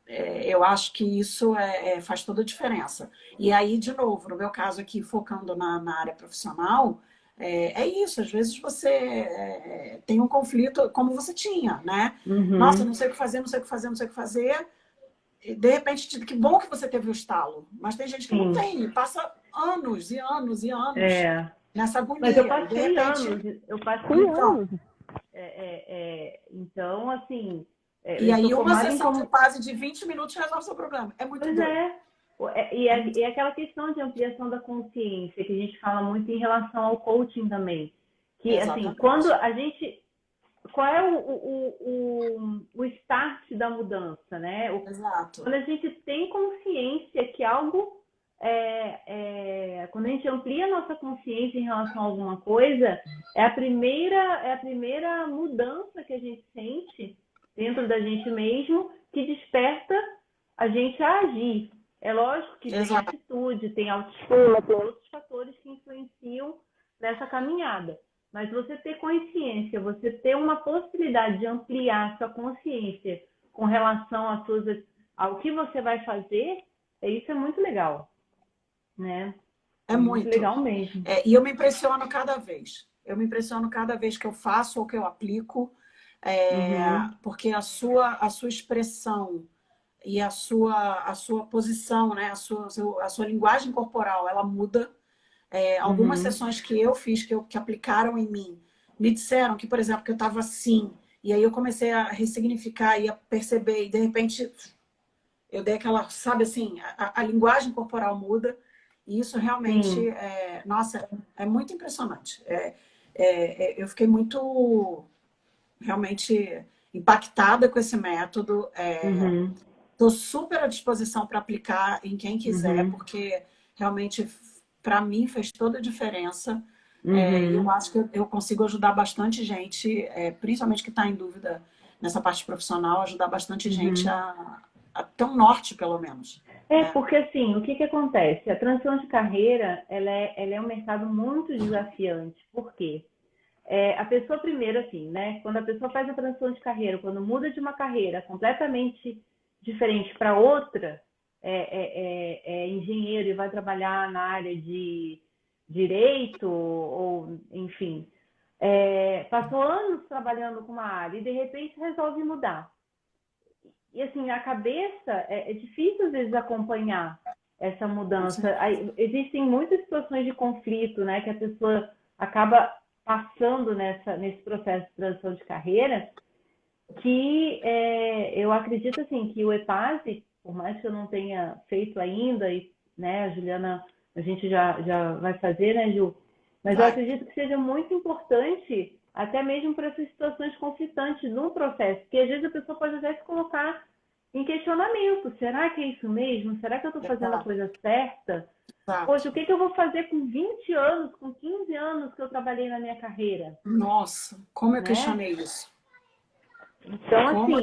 Eu acho que isso faz toda a diferença. E aí, de novo, no meu caso aqui, focando na área profissional, é isso. Às vezes você tem um conflito como você tinha, né? Nossa, não sei o que fazer, não sei o que fazer, não sei o que fazer. De repente, que bom que você teve o estalo. Mas tem gente que não tem, passa anos e anos e anos nessa agonia. Mas eu passei repente... anos. Então, assim... e aí uma sessão de base de 20 minutos resolve o seu problema. É muito doido. E aquela questão de ampliação da consciência, que a gente fala muito em relação ao coaching também. Que, assim, quando a gente... Qual é o start da mudança, né? Exato. Quando a gente tem consciência que algo... quando a gente amplia a nossa consciência em relação a alguma coisa, é a primeira mudança que a gente sente dentro da gente mesmo, que desperta a gente a agir. É lógico que tem atitude, tem autoestima, tem outros fatores que influenciam nessa caminhada. Mas você ter consciência, você ter uma possibilidade de ampliar sua consciência com relação ao que você vai fazer, isso é muito legal. Né? É muito legal mesmo. E eu me impressiono cada vez. Eu me impressiono cada vez que eu faço ou que eu aplico, porque a sua expressão e a sua posição, né? a sua linguagem corporal, ela muda. Algumas sessões que eu fiz, que aplicaram em mim, me disseram que, por exemplo, que eu estava assim, e aí eu comecei a ressignificar e a perceber, e de repente eu dei aquela, sabe assim, a linguagem corporal muda, e isso realmente, nossa, é muito impressionante. Eu fiquei muito, realmente, impactada com esse método. Estou super à disposição para aplicar em quem quiser, porque realmente, para mim, fez toda a diferença. Eu acho que eu consigo ajudar bastante gente, principalmente que está em dúvida nessa parte profissional, ajudar bastante gente a ter um norte, pelo menos. Porque assim, o que acontece? A transição de carreira, ela é um mercado muito desafiante. Por quê? A pessoa primeiro, assim, né? Quando a pessoa faz a transição de carreira, quando muda de uma carreira completamente diferente para outra, engenheiro e vai trabalhar na área de direito, ou enfim, passou anos trabalhando com uma área e de repente resolve mudar. E assim, a cabeça, é difícil às vezes acompanhar essa mudança. Existem muitas situações de conflito, né, que a pessoa acaba passando nesse processo de transição de carreira, que eu acredito assim, que o EPASE, por mais que eu não tenha feito ainda, e, né, a Juliana, a gente já vai fazer, né, Ju? Mas eu acredito que seja muito importante, até mesmo para essas situações conflitantes no processo, porque às vezes a pessoa pode até se colocar em questionamento. Será que é isso mesmo? Será que eu estou fazendo a coisa certa? Poxa, o que eu vou fazer com 20 anos, com 15 anos que eu trabalhei na minha carreira? Nossa, como eu questionei isso. Então, assim,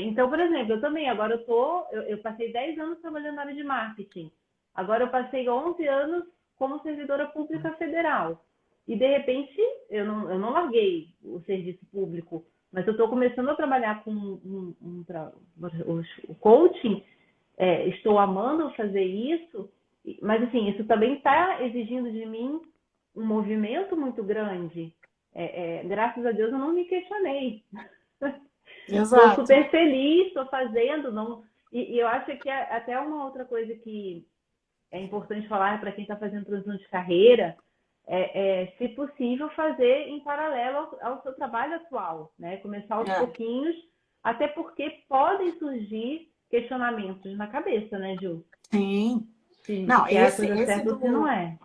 então, por exemplo, eu também, agora eu passei 10 anos trabalhando na área de marketing. Agora eu passei 11 anos como servidora pública federal. E, de repente, eu não larguei o serviço público, mas eu estou começando a trabalhar com o coaching, estou amando fazer isso, mas, assim, isso também está exigindo de mim um movimento muito grande. Graças a Deus eu não me questionei. Estou super feliz, estou fazendo. E eu acho que até uma outra coisa que é importante falar para quem está fazendo transição de carreira, se possível, fazer em paralelo ao seu trabalho atual, né? Começar aos pouquinhos, até porque podem surgir questionamentos na cabeça, né, Ju? Sim. Não, esse a coisa certa, se não é.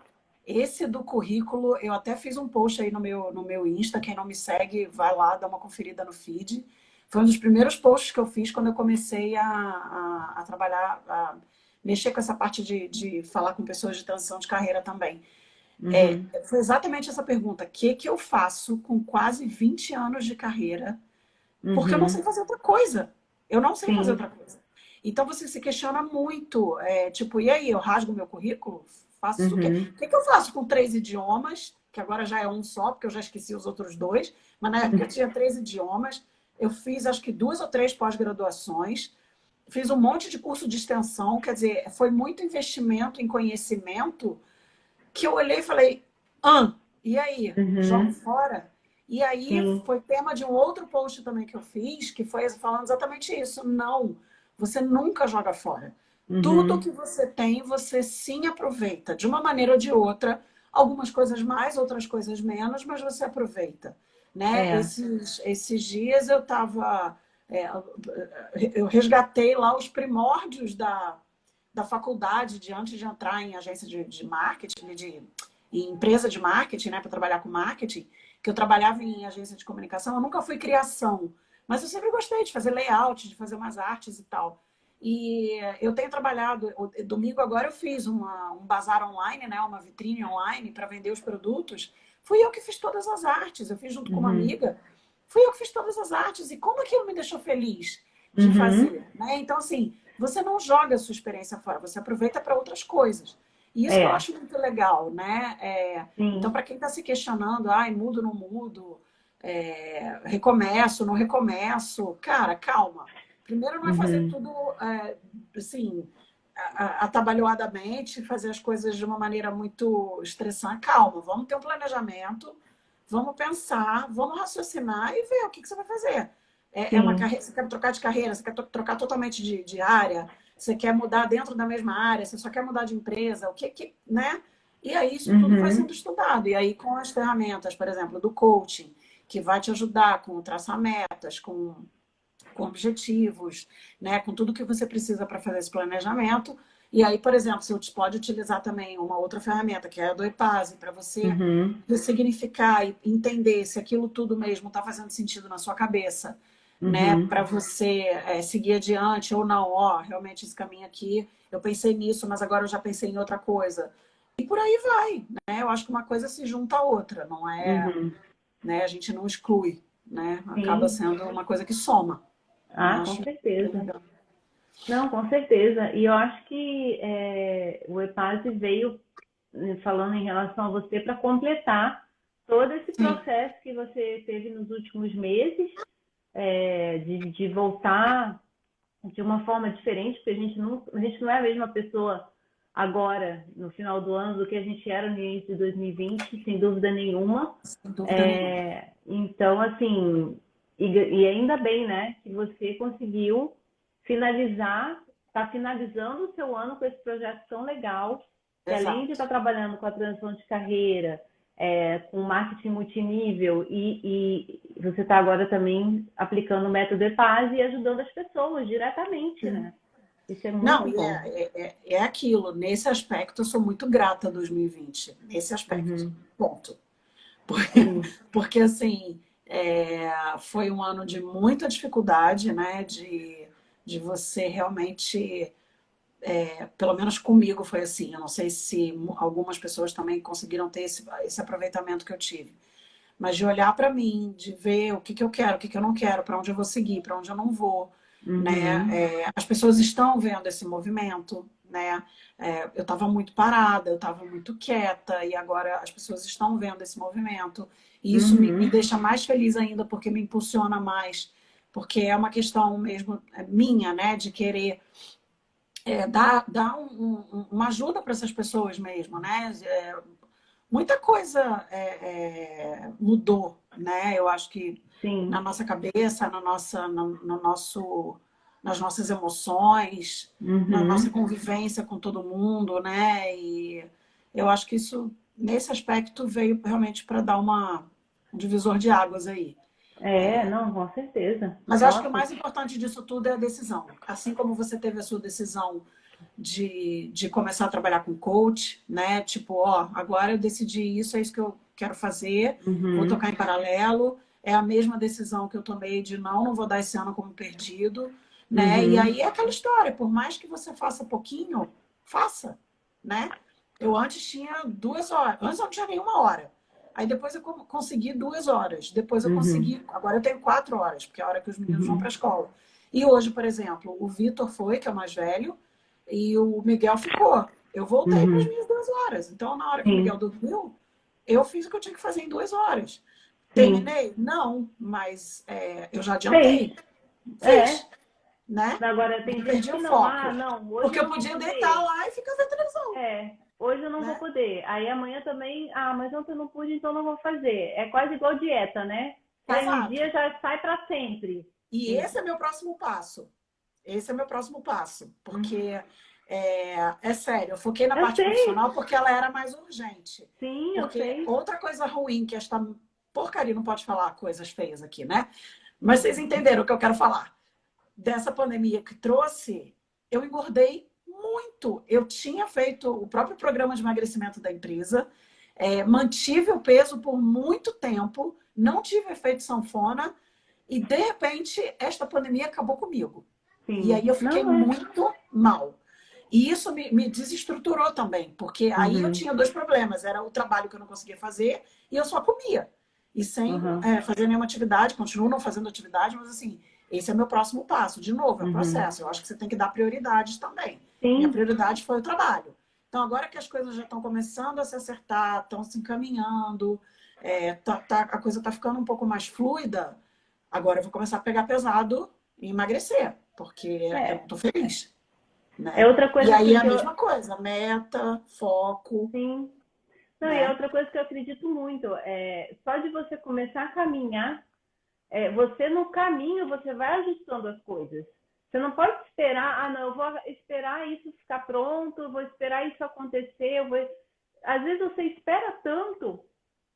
Esse do currículo, eu até fiz um post aí no meu Insta. Quem não me segue, vai lá, dá uma conferida no feed. Foi um dos primeiros posts que eu fiz quando eu comecei a trabalhar, a mexer com essa parte de falar com pessoas de transição de carreira também. Uhum. Foi exatamente essa pergunta. O que que eu faço com quase 20 anos de carreira? Porque eu não sei Uhum. fazer outra coisa. Eu não sei fazer outra Sim. coisa. Então você se questiona muito. Tipo, e aí, eu rasgo meu currículo? Faço o quê? Uhum. O que que eu faço com 3 idiomas? Que agora já é um só, porque eu já esqueci os outros dois. Mas na época eu tinha 3 idiomas. Eu fiz acho que 2 ou 3 pós-graduações. Fiz um monte de curso de extensão. Quer dizer, foi muito investimento em conhecimento que eu olhei e falei, e aí? Jogo Uhum. fora? E aí Sim. foi tema de um outro post também que eu fiz, que foi falando exatamente isso. Não, você nunca joga fora. Tudo Uhum. que você tem, você sim aproveita, de uma maneira ou de outra. Algumas coisas mais, outras coisas menos, mas você aproveita. Né? É. Esses dias eu estava. Eu resgatei lá os primórdios da faculdade, de antes de entrar em agência de marketing, em empresa de marketing, né, para trabalhar com marketing, que eu trabalhava em agência de comunicação. Eu nunca fui criação, mas eu sempre gostei de fazer layout, de fazer umas artes e tal. E eu tenho trabalhado, domingo agora eu fiz um bazar online, né, uma vitrine online para vender os produtos. Fui eu que fiz todas as artes, eu fiz junto com uma Uhum. amiga. Fui eu que fiz todas as artes. E como aquilo me deixou feliz de Uhum. fazer, né? Então, assim, você não joga a sua experiência fora, você aproveita para outras coisas. E isso que eu É. acho muito legal, né? Então, Sim. para quem está se questionando, ai, mudo, não mudo, recomeço, não recomeço, cara, calma. Primeiro, não é fazer Uhum. tudo assim, atabalhoadamente, fazer as coisas de uma maneira muito estressante. Calma, vamos ter um planejamento, vamos pensar, vamos raciocinar e ver o que você vai fazer. É uma Sim. carreira, você quer trocar de carreira, você quer trocar totalmente de área, você quer mudar dentro da mesma área, você só quer mudar de empresa, o que, né? E aí isso tudo vai sendo Uhum. estudado. E aí com as ferramentas, por exemplo, do coaching, que vai te ajudar com traçar metas, com objetivos, né? Com tudo que você precisa para fazer esse planejamento. E aí, por exemplo, você pode utilizar também uma outra ferramenta, que é a do EPASE, para você Uhum. ressignificar e entender se aquilo tudo mesmo está fazendo sentido na sua cabeça, né? Uhum. Para você seguir adiante ou não, ó, realmente esse caminho aqui, eu pensei nisso, mas agora eu já pensei em outra coisa. E por aí vai, né? Eu acho que uma coisa se junta à outra, não é, Uhum. né? A gente não exclui, né? Acaba Sim. sendo uma coisa que soma. Eu Ah, com acho bem certeza. legal. Não, com certeza. E eu acho que o EPASE veio falando em relação a você para completar todo esse Sim. processo que você teve nos últimos meses, de voltar de uma forma diferente, porque a gente não é a mesma pessoa agora, no final do ano, do que a gente era no início de 2020, sem dúvida nenhuma. Sem dúvida nenhuma. Então, assim, e ainda bem, né, que você conseguiu finalizar, está finalizando o seu ano com esse projeto tão legal, que além de Exato. estar trabalhando com a transição de carreira, com marketing multinível e você está agora também aplicando o método EPAS e ajudando as pessoas diretamente, né? Isso é Não, muito e bom. é aquilo. Nesse aspecto, eu sou muito grata a 2020. Nesse aspecto. Uhum. Ponto. Sim. Porque, assim, foi um ano de muita dificuldade, né? De você realmente, pelo menos comigo foi assim. Eu não sei se algumas pessoas também conseguiram ter esse aproveitamento que eu tive. Mas de olhar para mim, de ver o que, que eu quero, o que, que eu não quero, para onde eu vou seguir, para onde eu não vou, né? Uhum. As pessoas estão vendo esse movimento, né? Eu estava muito parada, eu estava muito quieta e agora as pessoas estão vendo esse movimento e isso me Uhum. deixa mais feliz ainda porque me impulsiona mais, porque é uma questão mesmo minha, né? De querer dar uma ajuda para essas pessoas mesmo, né? Muita coisa mudou, né? Eu acho que na Sim. nossa cabeça, no nosso, nas nossas emoções, na nossa Uhum. convivência com todo mundo, né? E eu acho que isso, nesse aspecto, veio realmente para dar um divisor de águas aí. Não, com certeza. Mas eu acho que o Nossa. mais importante disso tudo é a decisão. Assim como você teve a sua decisão de começar a trabalhar com coach, né? Tipo, ó, agora eu decidi isso, é isso que eu quero fazer, vou tocar em paralelo. É a mesma decisão que eu tomei de não vou dar esse ano como perdido, né? E aí é aquela história, por mais que você faça pouquinho, faça, né? Eu antes tinha 2 horas, antes eu não tinha nenhuma hora. Aí depois eu consegui 2 horas, depois eu consegui, agora eu tenho 4 horas, porque é a hora que os meninos vão para a escola. E hoje, por exemplo, o Vitor foi, que é o mais velho, e o Miguel ficou. Eu voltei para as minhas 2 horas. Então, na hora que o Miguel dormiu, eu fiz o que eu tinha que fazer em 2 horas. Terminei? Não, mas eu já adiantei. Fiz, né? Agora, tem Não gente perdi que o não, foco. não, hoje Porque eu eu não vou podia poder. deitar lá e ficar vendo televisão. Hoje eu não né? vou poder. Aí amanhã também, mas ontem eu não pude, então não vou fazer. É quase igual dieta, né? Sai um Exato. dia, já sai para sempre. E esse é meu próximo passo. Esse é meu próximo passo. Porque, é sério, eu foquei na Eu parte sei. profissional porque ela era mais urgente. Sim, eu Porque sei. outra coisa ruim que esta porcaria, não pode falar coisas feias aqui, né? Mas vocês entenderam o que eu quero falar. Dessa pandemia que trouxe, eu engordei muito. Eu tinha feito o próprio programa de emagrecimento da empresa, mantive o peso por muito tempo, não tive efeito sanfona, e de repente esta pandemia acabou comigo. E Sim. aí eu fiquei Não, muito mal. E isso me desestruturou também, porque aí eu tinha 2 problemas. Era o trabalho que eu não conseguia fazer e eu só comia. E sem fazer nenhuma atividade, continuo não fazendo atividade, mas assim, esse é meu próximo passo. De novo, é um processo. Eu acho que você tem que dar prioridades também. Minha Sim. prioridade foi o trabalho. Então, agora que as coisas já estão começando a se acertar, estão se encaminhando, a coisa está ficando um pouco mais fluida, agora eu vou começar a pegar pesado e emagrecer, porque eu estou feliz. É Né? outra E coisa aí assim é a que eu. mesma coisa, meta, foco, Sim. Não, e é né? outra coisa que eu acredito muito. Só de você começar a caminhar, você no caminho, você vai ajustando as coisas. Você não pode esperar, não, eu vou esperar isso ficar pronto, eu vou esperar isso acontecer, Às vezes você espera tanto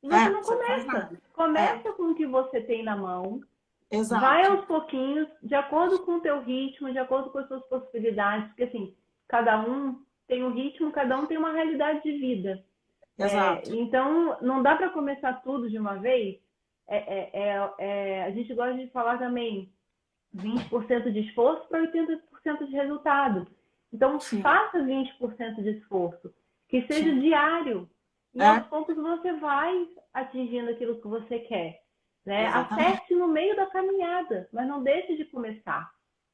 e você não Você não faz começa. nada. Começa com o que você tem na mão, vai Exato. aos pouquinhos, de acordo com o teu ritmo, de acordo com as suas possibilidades, porque assim, cada um tem um ritmo, cada um tem uma realidade de vida. Exato. Então, não dá para começar tudo de uma vez. A gente gosta de falar também 20% de esforço para 80% de resultado. Então, Sim, faça 20% de esforço, que seja sim. diário. E aos poucos você vai atingindo aquilo que você quer. Né? Exatamente. Acerte no meio da caminhada, mas não deixe de começar.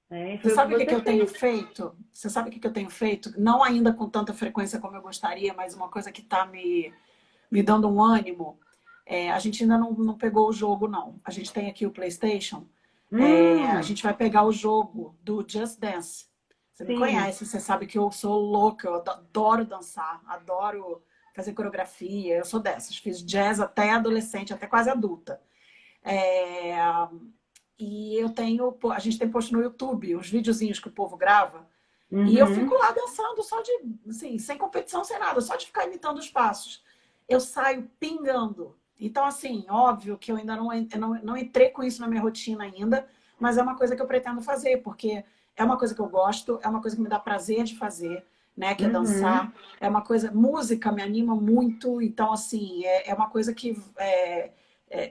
Né? E Você foi o que sabe o que você eu tenho fez. feito? Você sabe o que eu tenho feito? Não ainda com tanta frequência como eu gostaria, mas uma coisa que está me dando um ânimo. A gente ainda não pegou o jogo, não. A gente tem aqui o PlayStation. A gente vai pegar o jogo do Just Dance. Você me Sim. conhece, você sabe que eu sou louca, eu adoro dançar, adoro fazer coreografia, eu sou dessas. Fiz jazz até adolescente, até quase adulta. É, E a gente tem posto no YouTube os videozinhos que o povo grava. E eu fico lá dançando só de, assim, sem competição, sem nada, só de ficar imitando os passos. Eu saio pingando. Então, assim, óbvio que eu ainda não entrei com isso na minha rotina ainda, mas é uma coisa que eu pretendo fazer, porque é uma coisa que eu gosto, é uma coisa que me dá prazer de fazer, né? Que é dançar. É uma coisa, música me anima muito, então, assim, é uma coisa que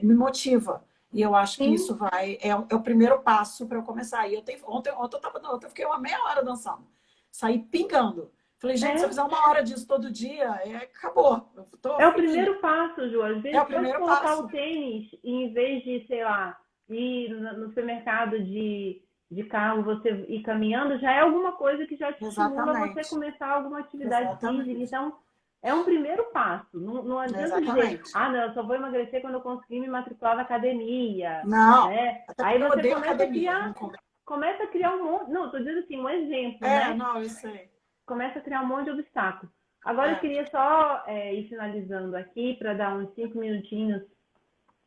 me motiva. E eu acho que Sim. isso é o primeiro passo para eu começar. E ontem eu fiquei uma meia hora dançando, saí pingando. Falei, gente, se eu É. fizer 1 hora disso todo dia, acabou. Eu tô É o fininha. primeiro passo, Ju. Às É vezes, o só de primeiro colocar o passo. tênis e em vez de, sei lá, ir no supermercado de carro, você ir caminhando, já é alguma coisa que já te estimula a você Exatamente. começar alguma atividade física. Exatamente. Então, é um primeiro passo. Não adianta dizer, Exatamente. não, eu só vou emagrecer quando eu conseguir me matricular na academia, Não, né? até Aí porque eu você odeio academia. Não começa a criar um monte. Não, estou dizendo assim, um exemplo, né? não, eu sei. Começa a criar um monte de obstáculos. Agora eu É. queria só ir finalizando aqui para dar uns 5 minutinhos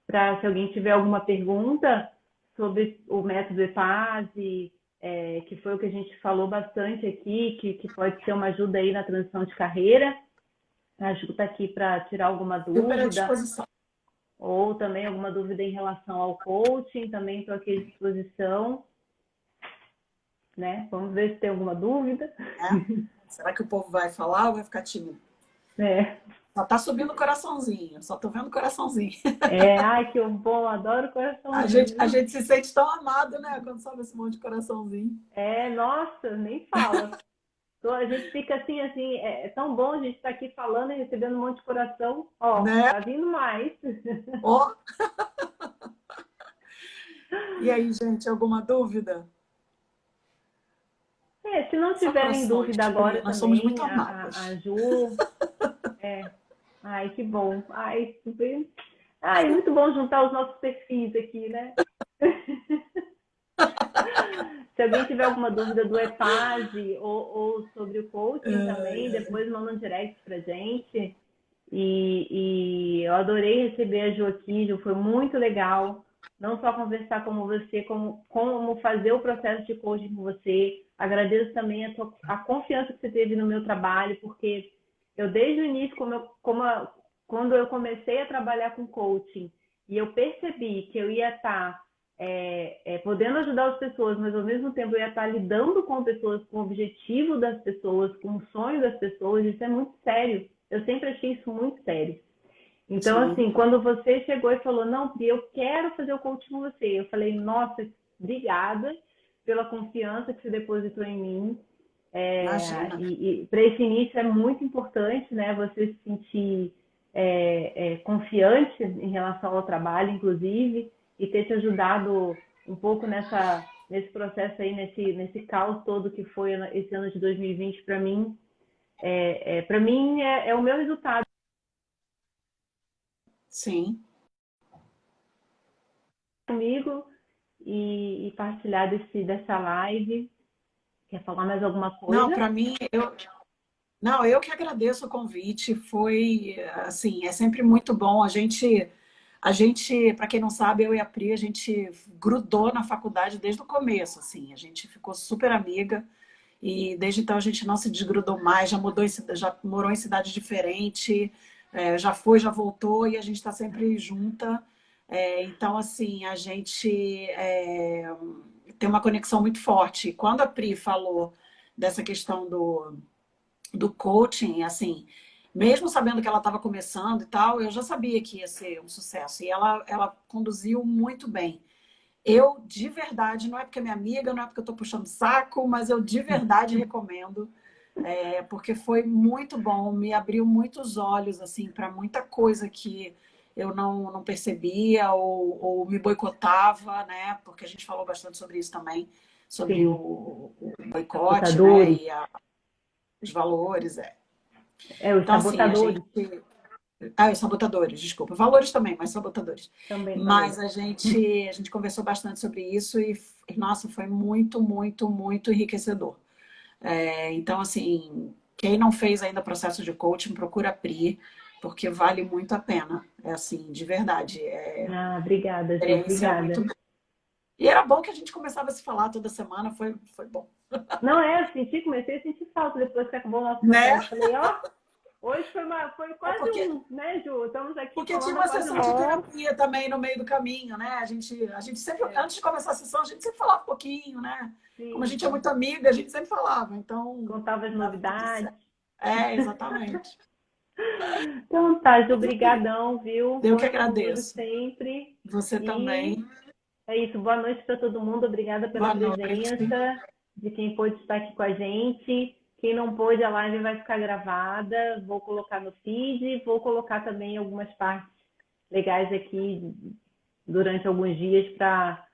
para se alguém tiver alguma pergunta sobre o método EPASE, que foi o que a gente falou bastante aqui, que pode ser uma ajuda aí na transição de carreira. A Ju está aqui para tirar alguma Super à dúvida, disposição. ou também alguma dúvida em relação ao coaching, também estou aqui à disposição. né? Vamos ver se tem alguma dúvida. Será que o povo vai falar ou vai ficar tímido? Só tá subindo o coraçãozinho, só tô vendo o coraçãozinho. Ai, que bom, adoro coraçãozinho. A gente se sente tão amado, né? Quando sobe esse monte de coraçãozinho. Nossa, nem fala. A gente fica assim, é tão bom a gente estar aqui falando e recebendo um monte de coração. Né? Tá vindo mais. E aí, gente, alguma dúvida? Se não tiverem dúvida agora nós também, somos muito amadas. a Ju... Ai, que bom. Ai, muito bom juntar os nossos perfis aqui, né? Se alguém tiver alguma dúvida do EPAGE ou sobre o coaching também, depois manda um direct pra gente. E eu adorei receber a Ju aqui, Ju, foi muito legal. Não só conversar com você, como fazer o processo de coaching com você. Agradeço também a confiança que você teve no meu trabalho, porque eu desde o início, quando eu comecei a trabalhar com coaching, e eu percebi que eu ia estar podendo ajudar as pessoas, mas ao mesmo tempo eu ia estar lidando com pessoas, com o objetivo das pessoas, com o sonho das pessoas, isso é muito sério. Eu sempre achei isso muito sério. Então, Sim. assim, quando você chegou e falou, não, Pri, eu quero fazer o coaching com você, eu falei, nossa, obrigada pela confiança que você depositou em mim. E para esse início é muito importante, né, você se sentir confiante em relação ao trabalho, inclusive, e ter te ajudado um pouco nesse processo aí, nesse caos todo que foi esse ano de 2020 para mim. Para mim é o meu resultado. Sim. Comigo e partilhar dessa live. Quer falar mais alguma coisa? Não, para mim, eu que agradeço o convite. Foi, assim, é sempre muito bom. A gente, para quem não sabe, eu e a Pri, a gente grudou na faculdade desde o começo, assim. A gente ficou super amiga e desde então a gente não se desgrudou mais, já morou em cidade diferente, já foi, já voltou e a gente está sempre junta. Então, assim, a gente tem uma conexão muito forte. Quando a Pri falou dessa questão do coaching, assim, mesmo sabendo que ela estava começando e tal, eu já sabia que ia ser um sucesso. E ela conduziu muito bem. Eu, de verdade, não é porque é minha amiga, não é porque eu estou puxando saco, mas eu de verdade recomendo, porque foi muito bom, me abriu muitos olhos, assim, para muita coisa que eu não percebia ou me boicotava, né? Porque a gente falou bastante sobre isso também, sobre o boicote, né? E os valores, os então, sabotadores. Os sabotadores, desculpa. Valores também, mas sabotadores. Também. Mas a gente conversou bastante sobre isso e, nossa, foi muito, muito, muito enriquecedor. Então, assim, quem não fez ainda processo de coaching, procura a Pri, porque vale muito a pena. Assim, de verdade. Obrigada, Ju. Obrigada. Muito... E era bom que a gente começava a se falar toda semana, foi bom. Não, comecei a sentir falta depois que acabou o nosso processo. Falei, hoje foi quase né, Ju? Estamos aqui porque tinha uma sessão de terapia também no meio do caminho, né? A gente sempre, antes de começar a sessão, a gente sempre falava um pouquinho, né? Sim. Como a gente é muito amiga, a gente sempre falava. Então, contava as novidades. Exatamente. Então tá, Ju, obrigadão, viu? Eu que agradeço. Sempre. Você também. É isso, boa noite para todo mundo. Obrigada pela presença de quem pôde estar aqui com a gente. Quem não pôde, a live vai ficar gravada. Vou colocar no feed, vou colocar também algumas partes legais aqui durante alguns dias para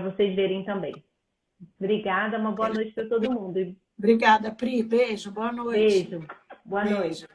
vocês verem também. Obrigada, uma boa noite para todo mundo. Obrigada, Pri. Beijo, boa noite. Beijo, boa noite.